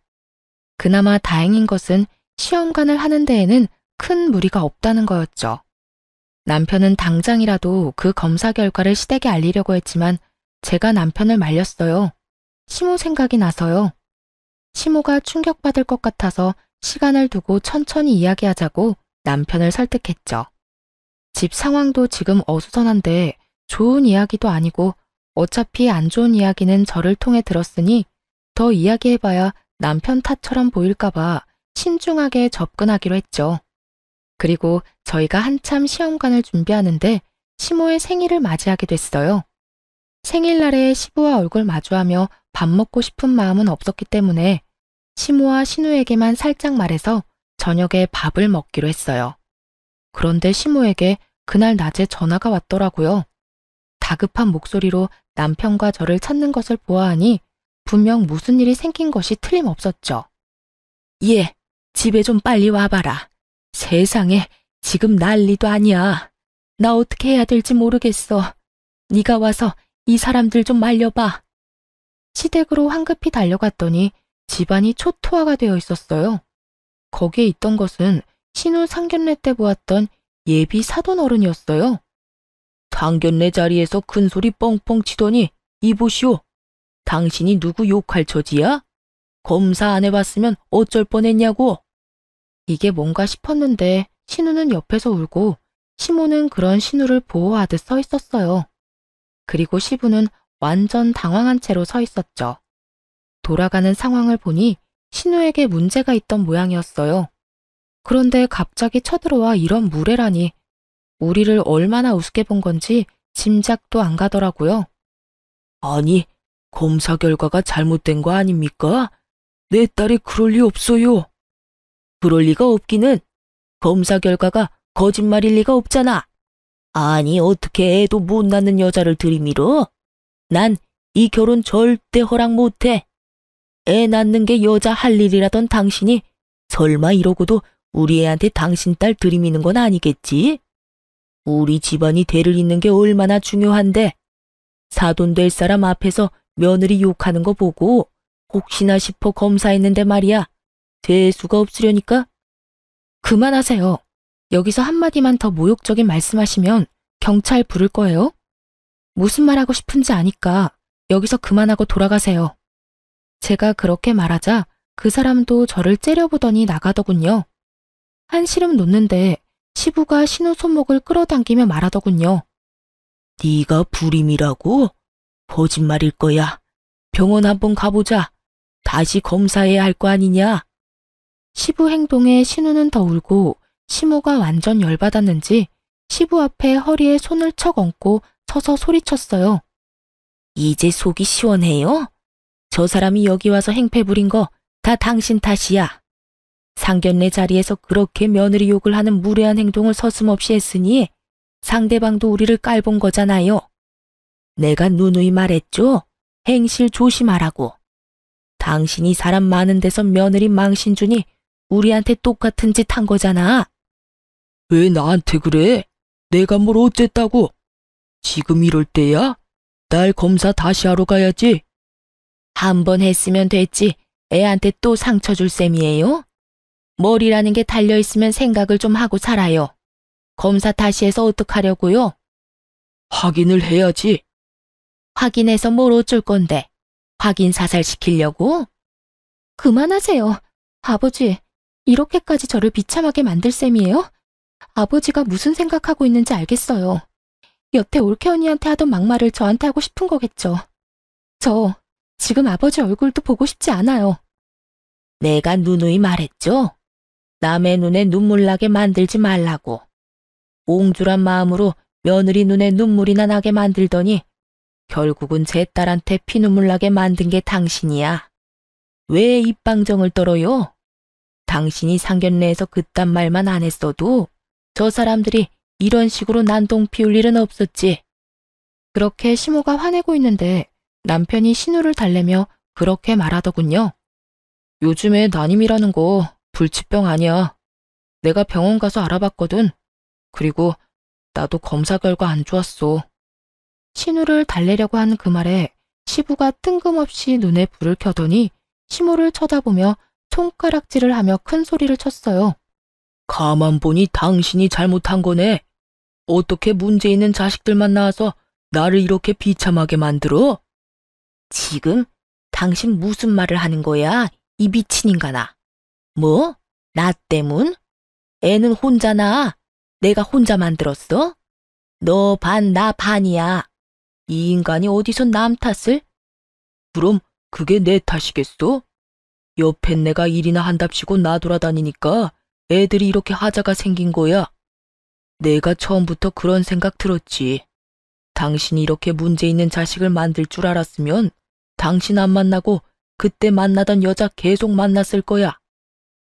그나마 다행인 것은 시험관을 하는 데에는 큰 무리가 없다는 거였죠. 남편은 당장이라도 그 검사 결과를 시댁에 알리려고 했지만 제가 남편을 말렸어요. 시모 생각이 나서요. 시모가 충격받을 것 같아서 시간을 두고 천천히 이야기하자고 남편을 설득했죠. 집 상황도 지금 어수선한데 좋은 이야기도 아니고 어차피 안 좋은 이야기는 저를 통해 들었으니 더 이야기해봐야 남편 탓처럼 보일까봐 신중하게 접근하기로 했죠. 그리고 저희가 한참 시험관을 준비하는데 시모의 생일을 맞이하게 됐어요. 생일날에 시부와 얼굴 마주하며 밥 먹고 싶은 마음은 없었기 때문에 시모와 신우에게만 살짝 말해서 저녁에 밥을 먹기로 했어요. 그런데 시모에게 그날 낮에 전화가 왔더라고요. 다급한 목소리로 남편과 저를 찾는 것을 보아하니 분명 무슨 일이 생긴 것이 틀림없었죠. 얘, 집에 좀 빨리 와봐라. 세상에, 지금 난리도 아니야. 나 어떻게 해야 될지 모르겠어. 네가 와서 이 사람들 좀 말려봐. 시댁으로 황급히 달려갔더니 집안이 초토화가 되어 있었어요. 거기에 있던 것은 신우 상견례 때 보았던 예비 사돈 어른이었어요. 상견례 자리에서 큰 소리 뻥뻥 치더니 이보시오. 당신이 누구 욕할 처지야? 검사 안 해봤으면 어쩔 뻔했냐고. 이게 뭔가 싶었는데 신우는 옆에서 울고 시모는 그런 신우를 보호하듯 서 있었어요. 그리고 시부는 완전 당황한 채로 서 있었죠. 돌아가는 상황을 보니 신우에게 문제가 있던 모양이었어요. 그런데 갑자기 쳐들어와 이런 무례라니 우리를 얼마나 우습게 본 건지 짐작도 안 가더라고요. 아니, 검사 결과가 잘못된 거 아닙니까? 내 딸이 그럴 리 없어요. 그럴 리가 없기는 검사 결과가 거짓말일 리가 없잖아. 아니, 어떻게 애도 못 낳는 여자를 들이밀어? 난 이 결혼 절대 허락 못해. 애 낳는 게 여자 할 일이라던 당신이 설마 이러고도 우리 애한테 당신 딸 들이미는 건 아니겠지? 우리 집안이 대를 잇는 게 얼마나 중요한데 사돈 될 사람 앞에서 며느리 욕하는 거 보고 혹시나 싶어 검사했는데 말이야. 재수가 없으려니까. 그만하세요. 여기서 한마디만 더 모욕적인 말씀하시면 경찰 부를 거예요. 무슨 말하고 싶은지 아니까 여기서 그만하고 돌아가세요. 제가 그렇게 말하자 그 사람도 저를 째려보더니 나가더군요. 한시름 놓는데 시부가 신우 손목을 끌어당기며 말하더군요. 네가 불임이라고? 거짓말일 거야. 병원 한번 가보자. 다시 검사해야 할 거 아니냐? 시부 행동에 신우는 더 울고 시모가 완전 열받았는지 시부 앞에 허리에 손을 척 얹고 서서 소리쳤어요. 이제 속이 시원해요? 저 사람이 여기 와서 행패 부린 거 다 당신 탓이야. 상견례 자리에서 그렇게 며느리 욕을 하는 무례한 행동을 서슴없이 했으니 상대방도 우리를 깔본 거잖아요. 내가 누누이 말했죠? 행실 조심하라고. 당신이 사람 많은 데서 며느리 망신 주니 우리한테 똑같은 짓 한 거잖아. 왜 나한테 그래? 내가 뭘 어쨌다고? 지금 이럴 때야? 날 검사 다시 하러 가야지. 한 번 했으면 됐지. 애한테 또 상처 줄 셈이에요? 머리라는 게 달려있으면 생각을 좀 하고 살아요. 검사 다시 해서 어떡하려고요? 확인을 해야지. 확인해서 뭘 어쩔 건데? 확인 사살시키려고? 그만하세요. 아버지, 이렇게까지 저를 비참하게 만들 셈이에요? 아버지가 무슨 생각하고 있는지 알겠어요. 여태 올케 언니한테 하던 막말을 저한테 하고 싶은 거겠죠. 저 지금 아버지 얼굴도 보고 싶지 않아요. 내가 누누이 말했죠? 남의 눈에 눈물 나게 만들지 말라고. 옹졸한 마음으로 며느리 눈에 눈물이나 나게 만들더니 결국은 제 딸한테 피눈물 나게 만든 게 당신이야. 왜 입방정을 떨어요? 당신이 상견례에서 그딴 말만 안 했어도 저 사람들이 이런 식으로 난동 피울 일은 없었지. 그렇게 시모가 화내고 있는데 남편이 신우를 달래며 그렇게 말하더군요. 요즘에 난임이라는 거 불치병 아니야. 내가 병원 가서 알아봤거든. 그리고 나도 검사 결과 안 좋았어. 신우를 달래려고 하는 그 말에 시부가 뜬금없이 눈에 불을 켜더니 시모를 쳐다보며 손가락질을 하며 큰 소리를 쳤어요. 가만 보니 당신이 잘못한 거네. 어떻게 문제 있는 자식들만 낳아서 나를 이렇게 비참하게 만들어? 지금 당신 무슨 말을 하는 거야? 이 미친 인간아. 뭐? 나 때문? 애는 혼자 낳아. 내가 혼자 만들었어? 너 반, 나 반이야. 이 인간이 어디서 남 탓을? 그럼 그게 내 탓이겠어? 옆엔 내가 일이나 한답시고 나돌아다니니까 애들이 이렇게 하자가 생긴 거야. 내가 처음부터 그런 생각 들었지. 당신이 이렇게 문제 있는 자식을 만들 줄 알았으면 당신 안 만나고 그때 만나던 여자 계속 만났을 거야.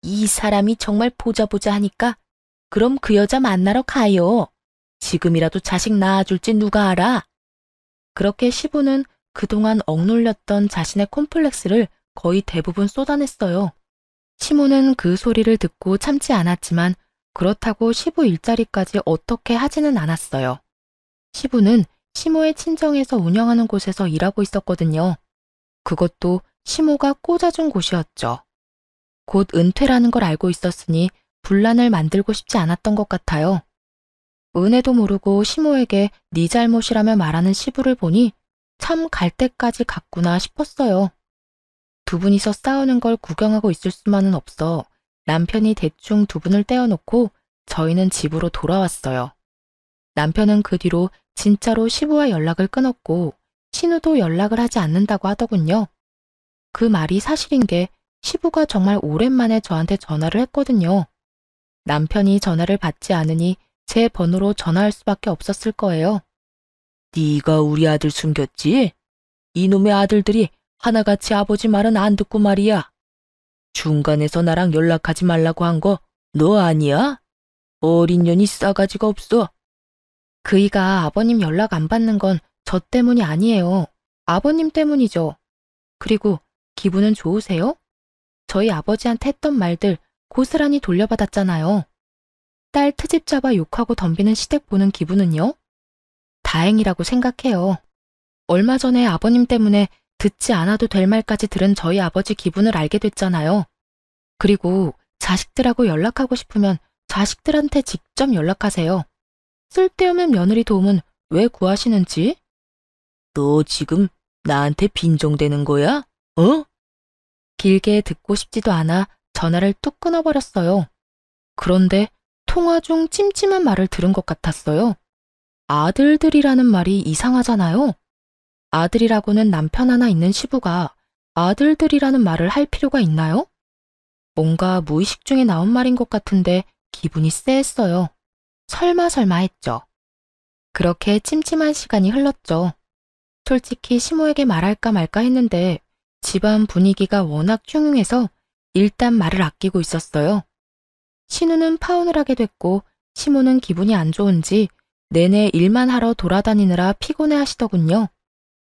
이 사람이 정말 보자 하니까 그럼 그 여자 만나러 가요. 지금이라도 자식 낳아줄지 누가 알아? 그렇게 시부는 그동안 억눌렸던 자신의 콤플렉스를 거의 대부분 쏟아냈어요. 시모는 그 소리를 듣고 참지 않았지만 그렇다고 시부 일자리까지 어떻게 하지는 않았어요. 시부는 시모의 친정에서 운영하는 곳에서 일하고 있었거든요. 그것도 시모가 꽂아준 곳이었죠. 곧 은퇴라는 걸 알고 있었으니 분란을 만들고 싶지 않았던 것 같아요. 은혜도 모르고 시모에게 네 잘못이라며 말하는 시부를 보니 참 갈 때까지 갔구나 싶었어요. 두 분이서 싸우는 걸 구경하고 있을 수만은 없어 남편이 대충 두 분을 떼어놓고 저희는 집으로 돌아왔어요. 남편은 그 뒤로 진짜로 시부와 연락을 끊었고 신우도 연락을 하지 않는다고 하더군요. 그 말이 사실인 게 시부가 정말 오랜만에 저한테 전화를 했거든요. 남편이 전화를 받지 않으니 제 번호로 전화할 수밖에 없었을 거예요. 네가 우리 아들 숨겼지? 이놈의 아들들이 하나같이 아버지 말은 안 듣고 말이야. 중간에서 나랑 연락하지 말라고 한 거 너 아니야? 어린 년이 싸가지가 없어. 그이가 아버님 연락 안 받는 건 저 때문이 아니에요. 아버님 때문이죠. 그리고 기분은 좋으세요? 저희 아버지한테 했던 말들 고스란히 돌려받았잖아요. 딸 트집 잡아 욕하고 덤비는 시댁 보는 기분은요? 다행이라고 생각해요. 얼마 전에 아버님 때문에 듣지 않아도 될 말까지 들은 저희 아버지 기분을 알게 됐잖아요. 그리고 자식들하고 연락하고 싶으면 자식들한테 직접 연락하세요. 쓸데없는 며느리 도움은 왜 구하시는지? 너 지금 나한테 빈정대는 거야? 어? 길게 듣고 싶지도 않아 전화를 뚝 끊어버렸어요. 그런데 통화 중 찜찜한 말을 들은 것 같았어요. 아들들이라는 말이 이상하잖아요. 아들이라고는 남편 하나 있는 시부가 아들들이라는 말을 할 필요가 있나요? 뭔가 무의식 중에 나온 말인 것 같은데 기분이 쎄했어요. 설마 했죠. 그렇게 찜찜한 시간이 흘렀죠. 솔직히 시모에게 말할까 말까 했는데 집안 분위기가 워낙 흉흉해서 일단 말을 아끼고 있었어요. 신우는 파혼을 하게 됐고 시모는 기분이 안 좋은지 내내 일만 하러 돌아다니느라 피곤해 하시더군요.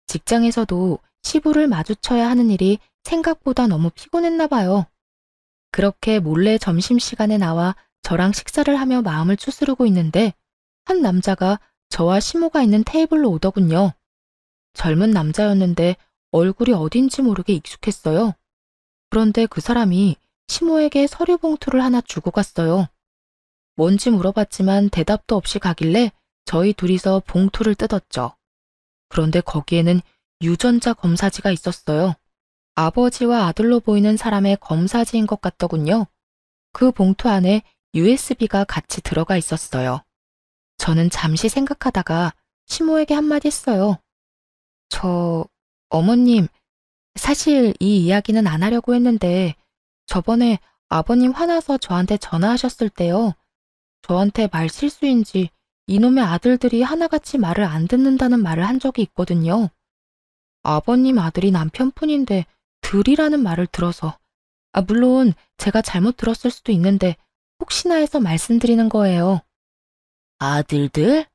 직장에서도 시부를 마주쳐야 하는 일이 생각보다 너무 피곤했나 봐요. 그렇게 몰래 점심시간에 나와 저랑 식사를 하며 마음을 추스르고 있는데 한 남자가 저와 시모가 있는 테이블로 오더군요. 젊은 남자였는데 얼굴이 어딘지 모르게 익숙했어요. 그런데 그 사람이 시모에게 서류 봉투를 하나 주고 갔어요. 뭔지 물어봤지만 대답도 없이 가길래 저희 둘이서 봉투를 뜯었죠. 그런데 거기에는 유전자 검사지가 있었어요. 아버지와 아들로 보이는 사람의 검사지인 것 같더군요. 그 봉투 안에 USB가 같이 들어가 있었어요. 저는 잠시 생각하다가 시모에게 한마디 했어요. 어머님, 사실 이 이야기는 안 하려고 했는데 저번에 아버님 화나서 저한테 전화하셨을 때요. 저한테 말 실수인지 이놈의 아들들이 하나같이 말을 안 듣는다는 말을 한 적이 있거든요. 아버님 아들이 남편뿐인데 들이라는 말을 들어서 물론 제가 잘못 들었을 수도 있는데 혹시나 해서 말씀드리는 거예요. 아들들?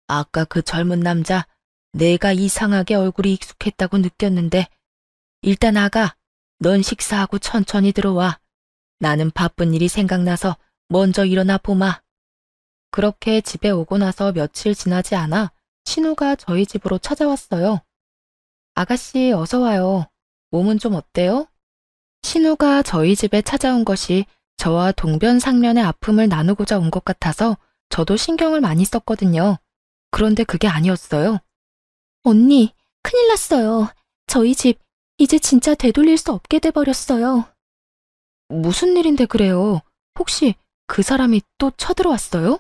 아까 그 젊은 남자 내가 이상하게 얼굴이 익숙했다고 느꼈는데 일단 아가, 넌 식사하고 천천히 들어와. 나는 바쁜 일이 생각나서 먼저 일어나 보마. 그렇게 집에 오고 나서 며칠 지나지 않아 신우가 저희 집으로 찾아왔어요. 아가씨 어서 와요. 몸은 좀 어때요? 신우가 저희 집에 찾아온 것이 저와 동변상련의 아픔을 나누고자 온 것 같아서 저도 신경을 많이 썼거든요. 그런데 그게 아니었어요. 언니, 큰일 났어요. 저희 집 이제 진짜 되돌릴 수 없게 돼버렸어요. 무슨 일인데 그래요? 혹시 그 사람이 또 쳐들어왔어요?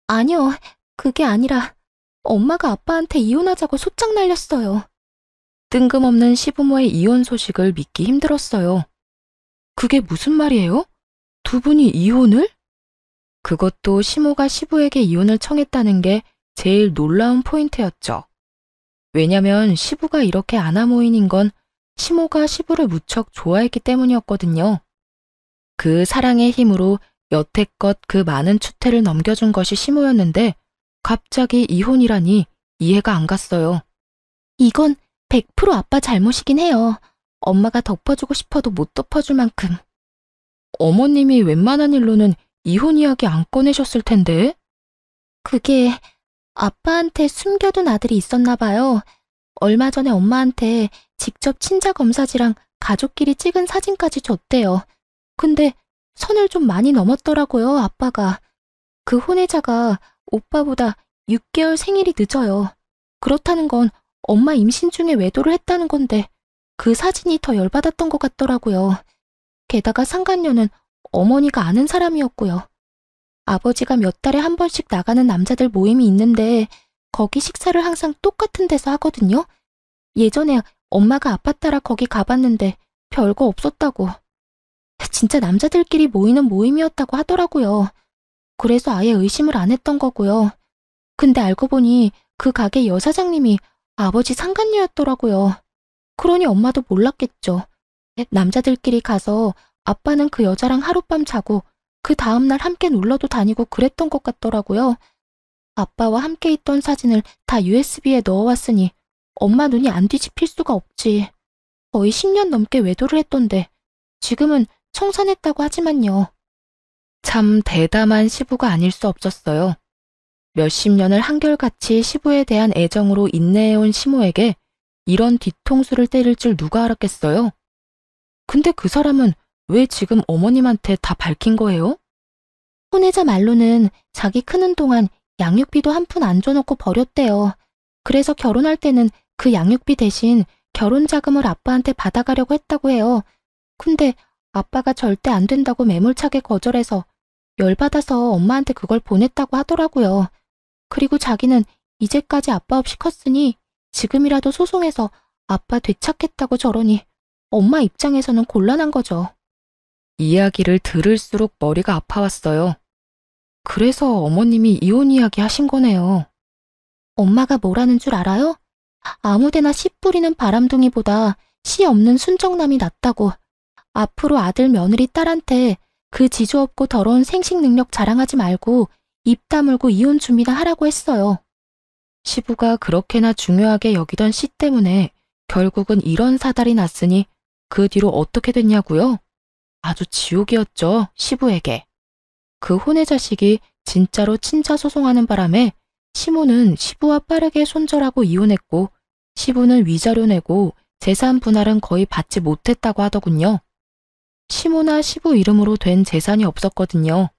아니요, 그게 아니라 엄마가 아빠한테 이혼하자고 소짝 날렸어요. 뜬금없는 시부모의 이혼 소식을 믿기 힘들었어요. 그게 무슨 말이에요? 두 분이 이혼을? 그것도 시모가 시부에게 이혼을 청했다는 게 제일 놀라운 포인트였죠. 왜냐면 시부가 이렇게 아나무인인 건 시모가 시부를 무척 좋아했기 때문이었거든요. 그 사랑의 힘으로 여태껏 그 많은 추태를 넘겨준 것이 시모였는데 갑자기 이혼이라니 이해가 안 갔어요. 이건 100% 아빠 잘못이긴 해요. 엄마가 덮어주고 싶어도 못 덮어줄 만큼. 어머님이 웬만한 일로는 이혼 이야기 안 꺼내셨을 텐데. 그게 아빠한테 숨겨둔 아들이 있었나 봐요. 얼마 전에 엄마한테 직접 친자 검사지랑 가족끼리 찍은 사진까지 줬대요. 근데 선을 좀 많이 넘었더라고요, 아빠가. 그 혼외자가 오빠보다 6개월 생일이 늦어요. 그렇다는 건 엄마 임신 중에 외도를 했다는 건데 그 사진이 더 열받았던 것 같더라고요. 게다가 상간녀는 어머니가 아는 사람이었고요. 아버지가 몇 달에 한 번씩 나가는 남자들 모임이 있는데 거기 식사를 항상 똑같은 데서 하거든요. 예전에 엄마가 아빠 따라 거기 가봤는데 별거 없었다고. 진짜 남자들끼리 모이는 모임이었다고 하더라고요. 그래서 아예 의심을 안 했던 거고요. 근데 알고 보니 그 가게 여사장님이 아버지 상간녀였더라고요. 그러니 엄마도 몰랐겠죠. 남자들끼리 가서 아빠는 그 여자랑 하룻밤 자고 그 다음날 함께 놀러도 다니고 그랬던 것 같더라고요. 아빠와 함께 있던 사진을 다 USB에 넣어왔으니 엄마 눈이 안 뒤집힐 수가 없지. 거의 10년 넘게 외도를 했던데 지금은 청산했다고 하지만요. 참 대담한 시부가 아닐 수 없었어요. 몇십 년을 한결같이 시부에 대한 애정으로 인내해온 시모에게 이런 뒤통수를 때릴 줄 누가 알았겠어요? 근데 그 사람은 왜 지금 어머님한테 다 밝힌 거예요? 혼외자 말로는 자기 크는 동안 양육비도 한 푼 안 줘놓고 버렸대요. 그래서 결혼할 때는 그 양육비 대신 결혼 자금을 아빠한테 받아가려고 했다고 해요. 근데 아빠가 절대 안 된다고 매몰차게 거절해서 열받아서 엄마한테 그걸 보냈다고 하더라고요. 그리고 자기는 이제까지 아빠 없이 컸으니 지금이라도 소송해서 아빠 되찾겠다고 저러니 엄마 입장에서는 곤란한 거죠. 이야기를 들을수록 머리가 아파왔어요. 그래서 어머님이 이혼 이야기 하신 거네요. 엄마가 뭐라는 줄 알아요? 아무데나 씨 뿌리는 바람둥이보다 씨 없는 순정남이 낫다고. 앞으로 아들 며느리 딸한테 그 지조 없고 더러운 생식 능력 자랑하지 말고 입 다물고 이혼 준비나 하라고 했어요. 시부가 그렇게나 중요하게 여기던 씨 때문에 결국은 이런 사달이 났으니 그 뒤로 어떻게 됐냐고요? 아주 지옥이었죠, 시부에게. 그 혼의 자식이 진짜로 친자 소송하는 바람에 시모는 시부와 빠르게 손절하고 이혼했고 시부는 위자료 내고 재산 분할은 거의 받지 못했다고 하더군요. 시모나 시부 이름으로 된 재산이 없었거든요.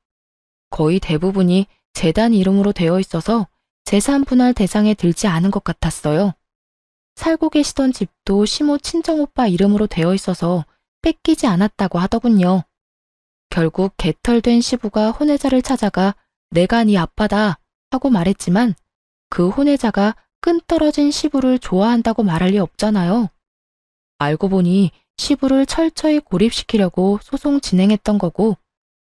거의 대부분이 재단 이름으로 되어 있어서 재산 분할 대상에 들지 않은 것 같았어요. 살고 계시던 집도 시모 친정오빠 이름으로 되어 있어서 뺏기지 않았다고 하더군요. 결국 개털된 시부가 혼외자를 찾아가 내가 네 아빠다 하고 말했지만 그 혼외자가 끈떨어진 시부를 좋아한다고 말할 리 없잖아요. 알고 보니 시부를 철저히 고립시키려고 소송 진행했던 거고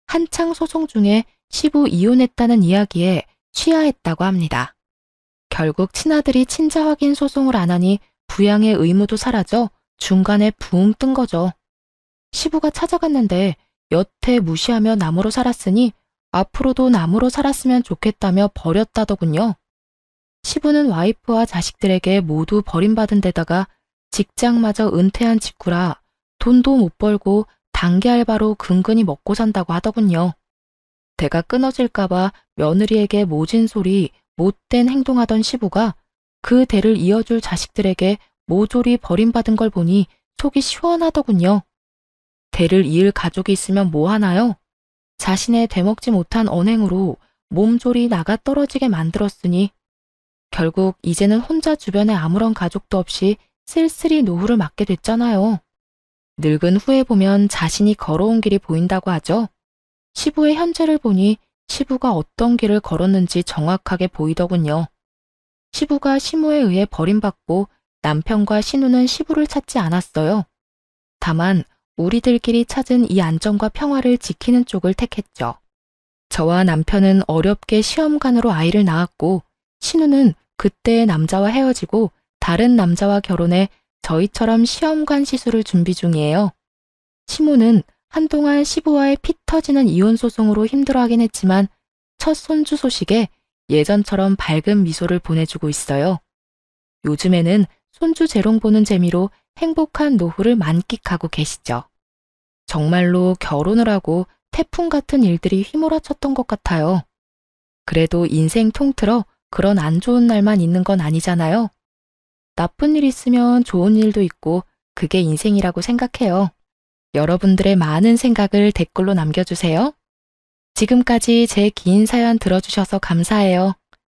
한창 소송 중에 시부 이혼했다는 이야기에 취하했다고 합니다. 결국 친아들이 친자 확인 소송을 안 하니 부양의 의무도 사라져 중간에 붕 뜬 거죠. 시부가 찾아갔는데 여태 무시하며 남으로 살았으니 앞으로도 남으로 살았으면 좋겠다며 버렸다더군요. 시부는 와이프와 자식들에게 모두 버림받은 데다가 직장마저 은퇴한 직후라 돈도 못 벌고 단기 알바로 근근히 먹고 산다고 하더군요. 대가 끊어질까봐 며느리에게 모진 소리, 못된 행동하던 시부가 그 대를 이어줄 자식들에게 모조리 버림받은 걸 보니 속이 시원하더군요. 대를 이을 가족이 있으면 뭐 하나요? 자신의 되먹지 못한 언행으로 몸졸이 나가 떨어지게 만들었으니 결국 이제는 혼자 주변에 아무런 가족도 없이 쓸쓸히 노후를 맞게 됐잖아요. 늙은 후에 보면 자신이 걸어온 길이 보인다고 하죠. 시부의 현재를 보니 시부가 어떤 길을 걸었는지 정확하게 보이더군요. 시부가 시모에 의해 버림받고 남편과 신우는 시부를 찾지 않았어요. 다만 우리들끼리 찾은 이 안정과 평화를 지키는 쪽을 택했죠. 저와 남편은 어렵게 시험관으로 아이를 낳았고 신우는 그때의 남자와 헤어지고 다른 남자와 결혼해 저희처럼 시험관 시술을 준비 중이에요. 시모는 한동안 시부와의 피 터지는 이혼 소송으로 힘들어하긴 했지만 첫 손주 소식에 예전처럼 밝은 미소를 보내주고 있어요. 요즘에는 손주 재롱 보는 재미로 행복한 노후를 만끽하고 계시죠. 정말로 결혼을 하고 태풍 같은 일들이 휘몰아쳤던 것 같아요. 그래도 인생 통틀어 그런 안 좋은 날만 있는 건 아니잖아요. 나쁜 일 있으면 좋은 일도 있고 그게 인생이라고 생각해요. 여러분들의 많은 생각을 댓글로 남겨주세요. 지금까지 제 긴 사연 들어주셔서 감사해요.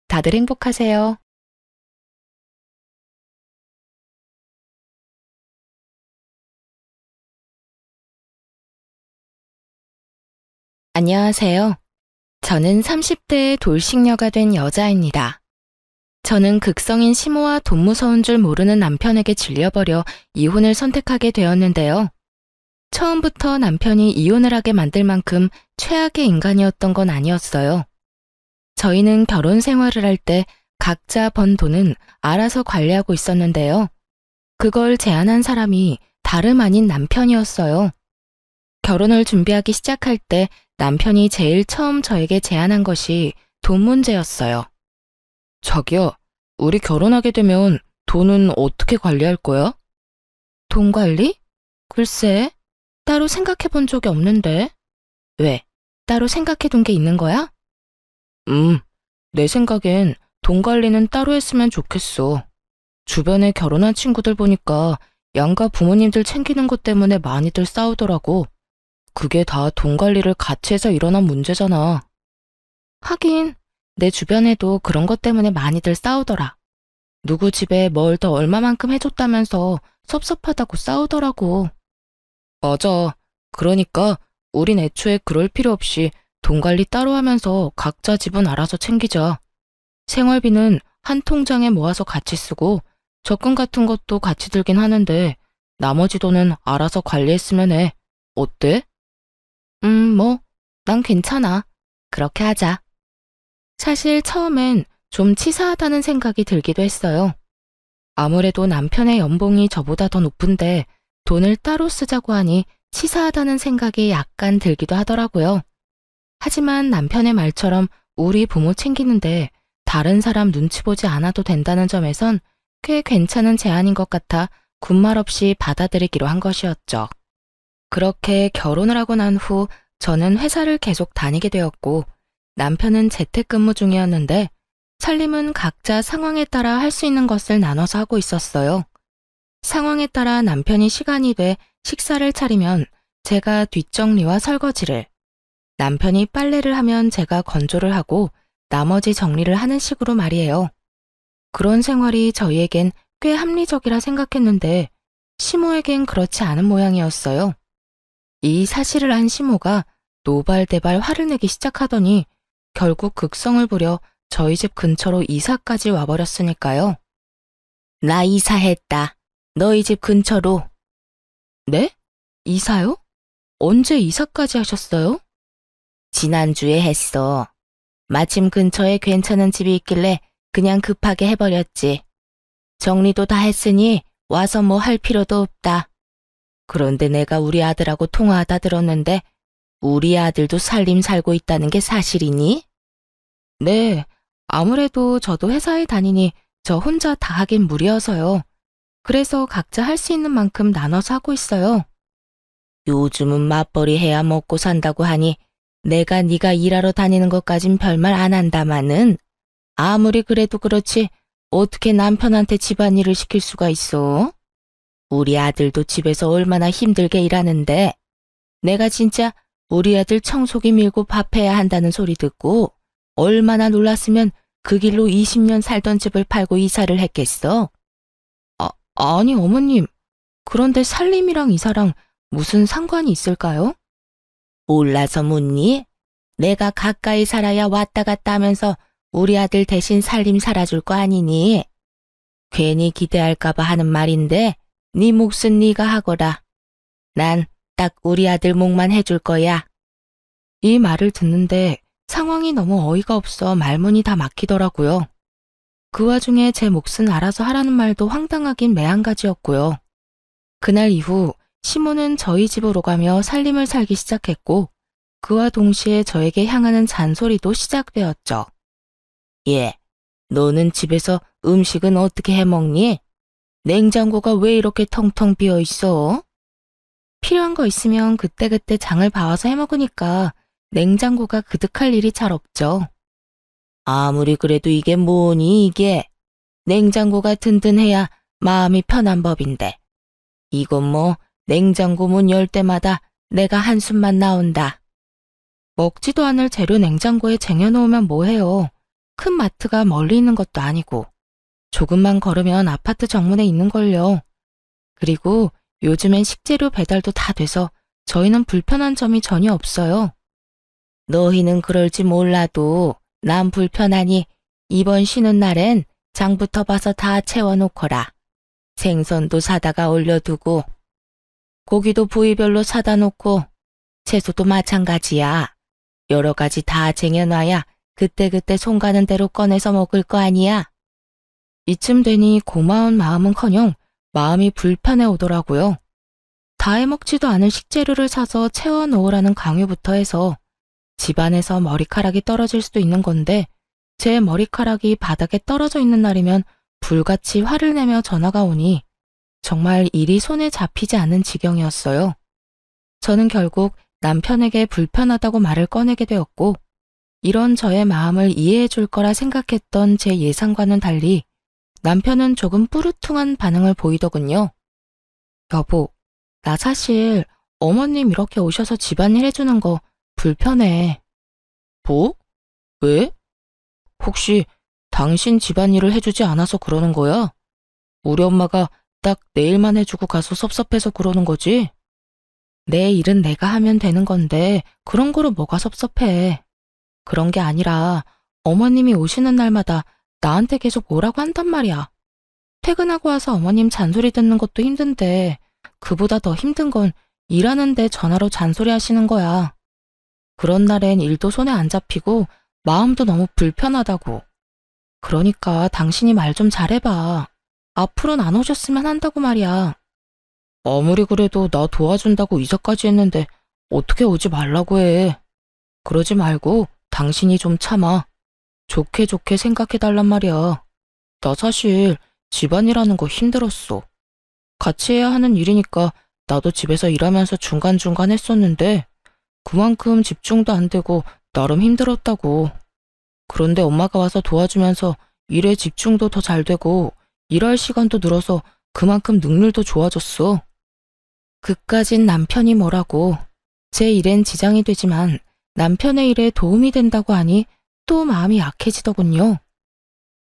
다들 행복하세요. 안녕하세요. 저는 30대의 돌싱녀가 된 여자입니다. 저는 극성인 시모와 돈 무서운 줄 모르는 남편에게 질려버려 이혼을 선택하게 되었는데요. 처음부터 남편이 이혼을 하게 만들 만큼 최악의 인간이었던 건 아니었어요. 저희는 결혼 생활을 할 때 각자 번 돈은 알아서 관리하고 있었는데요. 그걸 제안한 사람이 다름 아닌 남편이었어요. 결혼을 준비하기 시작할 때 남편이 제일 처음 저에게 제안한 것이 돈 문제였어요. 자기야, 우리 결혼하게 되면 돈은 어떻게 관리할 거야? 돈 관리? 글쎄, 따로 생각해 본 적이 없는데. 왜? 따로 생각해 둔 게 있는 거야? 내 생각엔 돈 관리는 따로 했으면 좋겠어. 주변에 결혼한 친구들 보니까 양가 부모님들 챙기는 것 때문에 많이들 싸우더라고. 그게 다 돈 관리를 같이 해서 일어난 문제잖아. 하긴 내 주변에도 그런 것 때문에 많이들 싸우더라. 누구 집에 뭘 더 얼마만큼 해줬다면서 섭섭하다고 싸우더라고. 맞아. 그러니까 우린 애초에 그럴 필요 없이 돈 관리 따로 하면서 각자 집은 알아서 챙기자. 생활비는 한 통장에 모아서 같이 쓰고 적금 같은 것도 같이 들긴 하는데 나머지 돈은 알아서 관리했으면 해. 어때? 난 괜찮아. 그렇게 하자. 사실 처음엔 좀 치사하다는 생각이 들기도 했어요. 아무래도 남편의 연봉이 저보다 더 높은데 돈을 따로 쓰자고 하니 치사하다는 생각이 약간 들기도 하더라고요. 하지만 남편의 말처럼 우리 부모 챙기는데 다른 사람 눈치 보지 않아도 된다는 점에선 꽤 괜찮은 제안인 것 같아 군말 없이 받아들이기로 한 것이었죠. 그렇게 결혼을 하고 난 후 저는 회사를 계속 다니게 되었고 남편은 재택근무 중이었는데 살림은 각자 상황에 따라 할 수 있는 것을 나눠서 하고 있었어요. 상황에 따라 남편이 시간이 돼 식사를 차리면 제가 뒷정리와 설거지를, 남편이 빨래를 하면 제가 건조를 하고 나머지 정리를 하는 식으로 말이에요. 그런 생활이 저희에겐 꽤 합리적이라 생각했는데 시모에겐 그렇지 않은 모양이었어요. 이 사실을 안 시모가 노발대발 화를 내기 시작하더니 결국 극성을 부려 저희 집 근처로 이사까지 와버렸으니까요. 나 이사했다. 너희 집 근처로. 네? 이사요? 언제 이사까지 하셨어요? 지난주에 했어. 마침 근처에 괜찮은 집이 있길래 그냥 급하게 해버렸지. 정리도 다 했으니 와서 뭐 할 필요도 없다. 그런데 내가 우리 아들하고 통화하다 들었는데 우리 아들도 살림 살고 있다는 게 사실이니? 네, 아무래도 저도 회사에 다니니 저 혼자 다 하긴 무리여서요. 그래서 각자 할 수 있는 만큼 나눠서 하고 있어요. 요즘은 맞벌이 해야 먹고 산다고 하니 내가 네가 일하러 다니는 것까진 별말 안 한다마는 아무리 그래도 그렇지 어떻게 남편한테 집안일을 시킬 수가 있어? 우리 아들도 집에서 얼마나 힘들게 일하는데 내가 진짜 우리 아들 청소기 밀고 밥해야 한다는 소리 듣고 얼마나 놀랐으면 그 길로 20년 살던 집을 팔고 이사를 했겠어? 아니 어머님, 그런데 살림이랑 이사랑 무슨 상관이 있을까요? 몰라서 묻니? 내가 가까이 살아야 왔다 갔다 하면서 우리 아들 대신 살림 살아줄 거 아니니? 괜히 기대할까봐 하는 말인데 네 몫은 네가 하거라. 난 딱 우리 아들 몫만 해줄 거야. 이 말을 듣는데 상황이 너무 어이가 없어 말문이 다 막히더라고요. 그 와중에 제 몫은 알아서 하라는 말도 황당하긴 매한가지였고요. 그날 이후 시모는 저희 집으로 가며 살림을 살기 시작했고 그와 동시에 저에게 향하는 잔소리도 시작되었죠. 예, 너는 집에서 음식은 어떻게 해먹니? 냉장고가 왜 이렇게 텅텅 비어 있어? 필요한 거 있으면 그때그때 장을 봐와서 해먹으니까 냉장고가 그득할 일이 잘 없죠. 아무리 그래도 이게 뭐니 이게? 냉장고가 든든해야 마음이 편한 법인데. 이건 뭐 냉장고 문 열 때마다 내가 한숨만 나온다. 먹지도 않을 재료 냉장고에 쟁여놓으면 뭐해요. 큰 마트가 멀리 있는 것도 아니고. 조금만 걸으면 아파트 정문에 있는걸요. 그리고 요즘엔 식재료 배달도 다 돼서 저희는 불편한 점이 전혀 없어요. 너희는 그럴지 몰라도 난 불편하니 이번 쉬는 날엔 장부터 봐서 다 채워놓거라. 생선도 사다가 올려두고 고기도 부위별로 사다 놓고 채소도 마찬가지야. 여러 가지 다 쟁여놔야 그때그때 손 가는 대로 꺼내서 먹을 거 아니야. 이쯤 되니 고마운 마음은커녕 마음이 불편해 오더라고요. 다 해먹지도 않을 식재료를 사서 채워 넣으라는 강요부터 해서 집안에서 머리카락이 떨어질 수도 있는 건데 제 머리카락이 바닥에 떨어져 있는 날이면 불같이 화를 내며 전화가 오니 정말 일이 손에 잡히지 않는 지경이었어요. 저는 결국 남편에게 불편하다고 말을 꺼내게 되었고 이런 저의 마음을 이해해 줄 거라 생각했던 제 예상과는 달리 남편은 조금 뿌르퉁한 반응을 보이더군요. 여보, 나 사실 어머님 이렇게 오셔서 집안일 해주는 거 불편해. 뭐? 왜? 혹시 당신 집안일을 해주지 않아서 그러는 거야? 우리 엄마가 딱 내 일만 해주고 가서 섭섭해서 그러는 거지? 내 일은 내가 하면 되는 건데 그런 거로 뭐가 섭섭해. 그런 게 아니라 어머님이 오시는 날마다 나한테 계속 오라고 한단 말이야. 퇴근하고 와서 어머님 잔소리 듣는 것도 힘든데 그보다 더 힘든 건 일하는데 전화로 잔소리 하시는 거야. 그런 날엔 일도 손에 안 잡히고 마음도 너무 불편하다고. 그러니까 당신이 말 좀 잘해봐. 앞으로는 안 오셨으면 한다고 말이야. 아무리 그래도 나 도와준다고 이사까지 했는데 어떻게 오지 말라고 해. 그러지 말고 당신이 좀 참아. 좋게 좋게 생각해달란 말이야. 나 사실 집안이라는 거 힘들었어. 같이 해야 하는 일이니까 나도 집에서 일하면서 중간중간 했었는데 그만큼 집중도 안 되고 나름 힘들었다고. 그런데 엄마가 와서 도와주면서 일에 집중도 더 잘 되고 일할 시간도 늘어서 그만큼 능률도 좋아졌어. 그까진 남편이 뭐라고. 제 일엔 지장이 되지만 남편의 일에 도움이 된다고 하니 또 마음이 약해지더군요.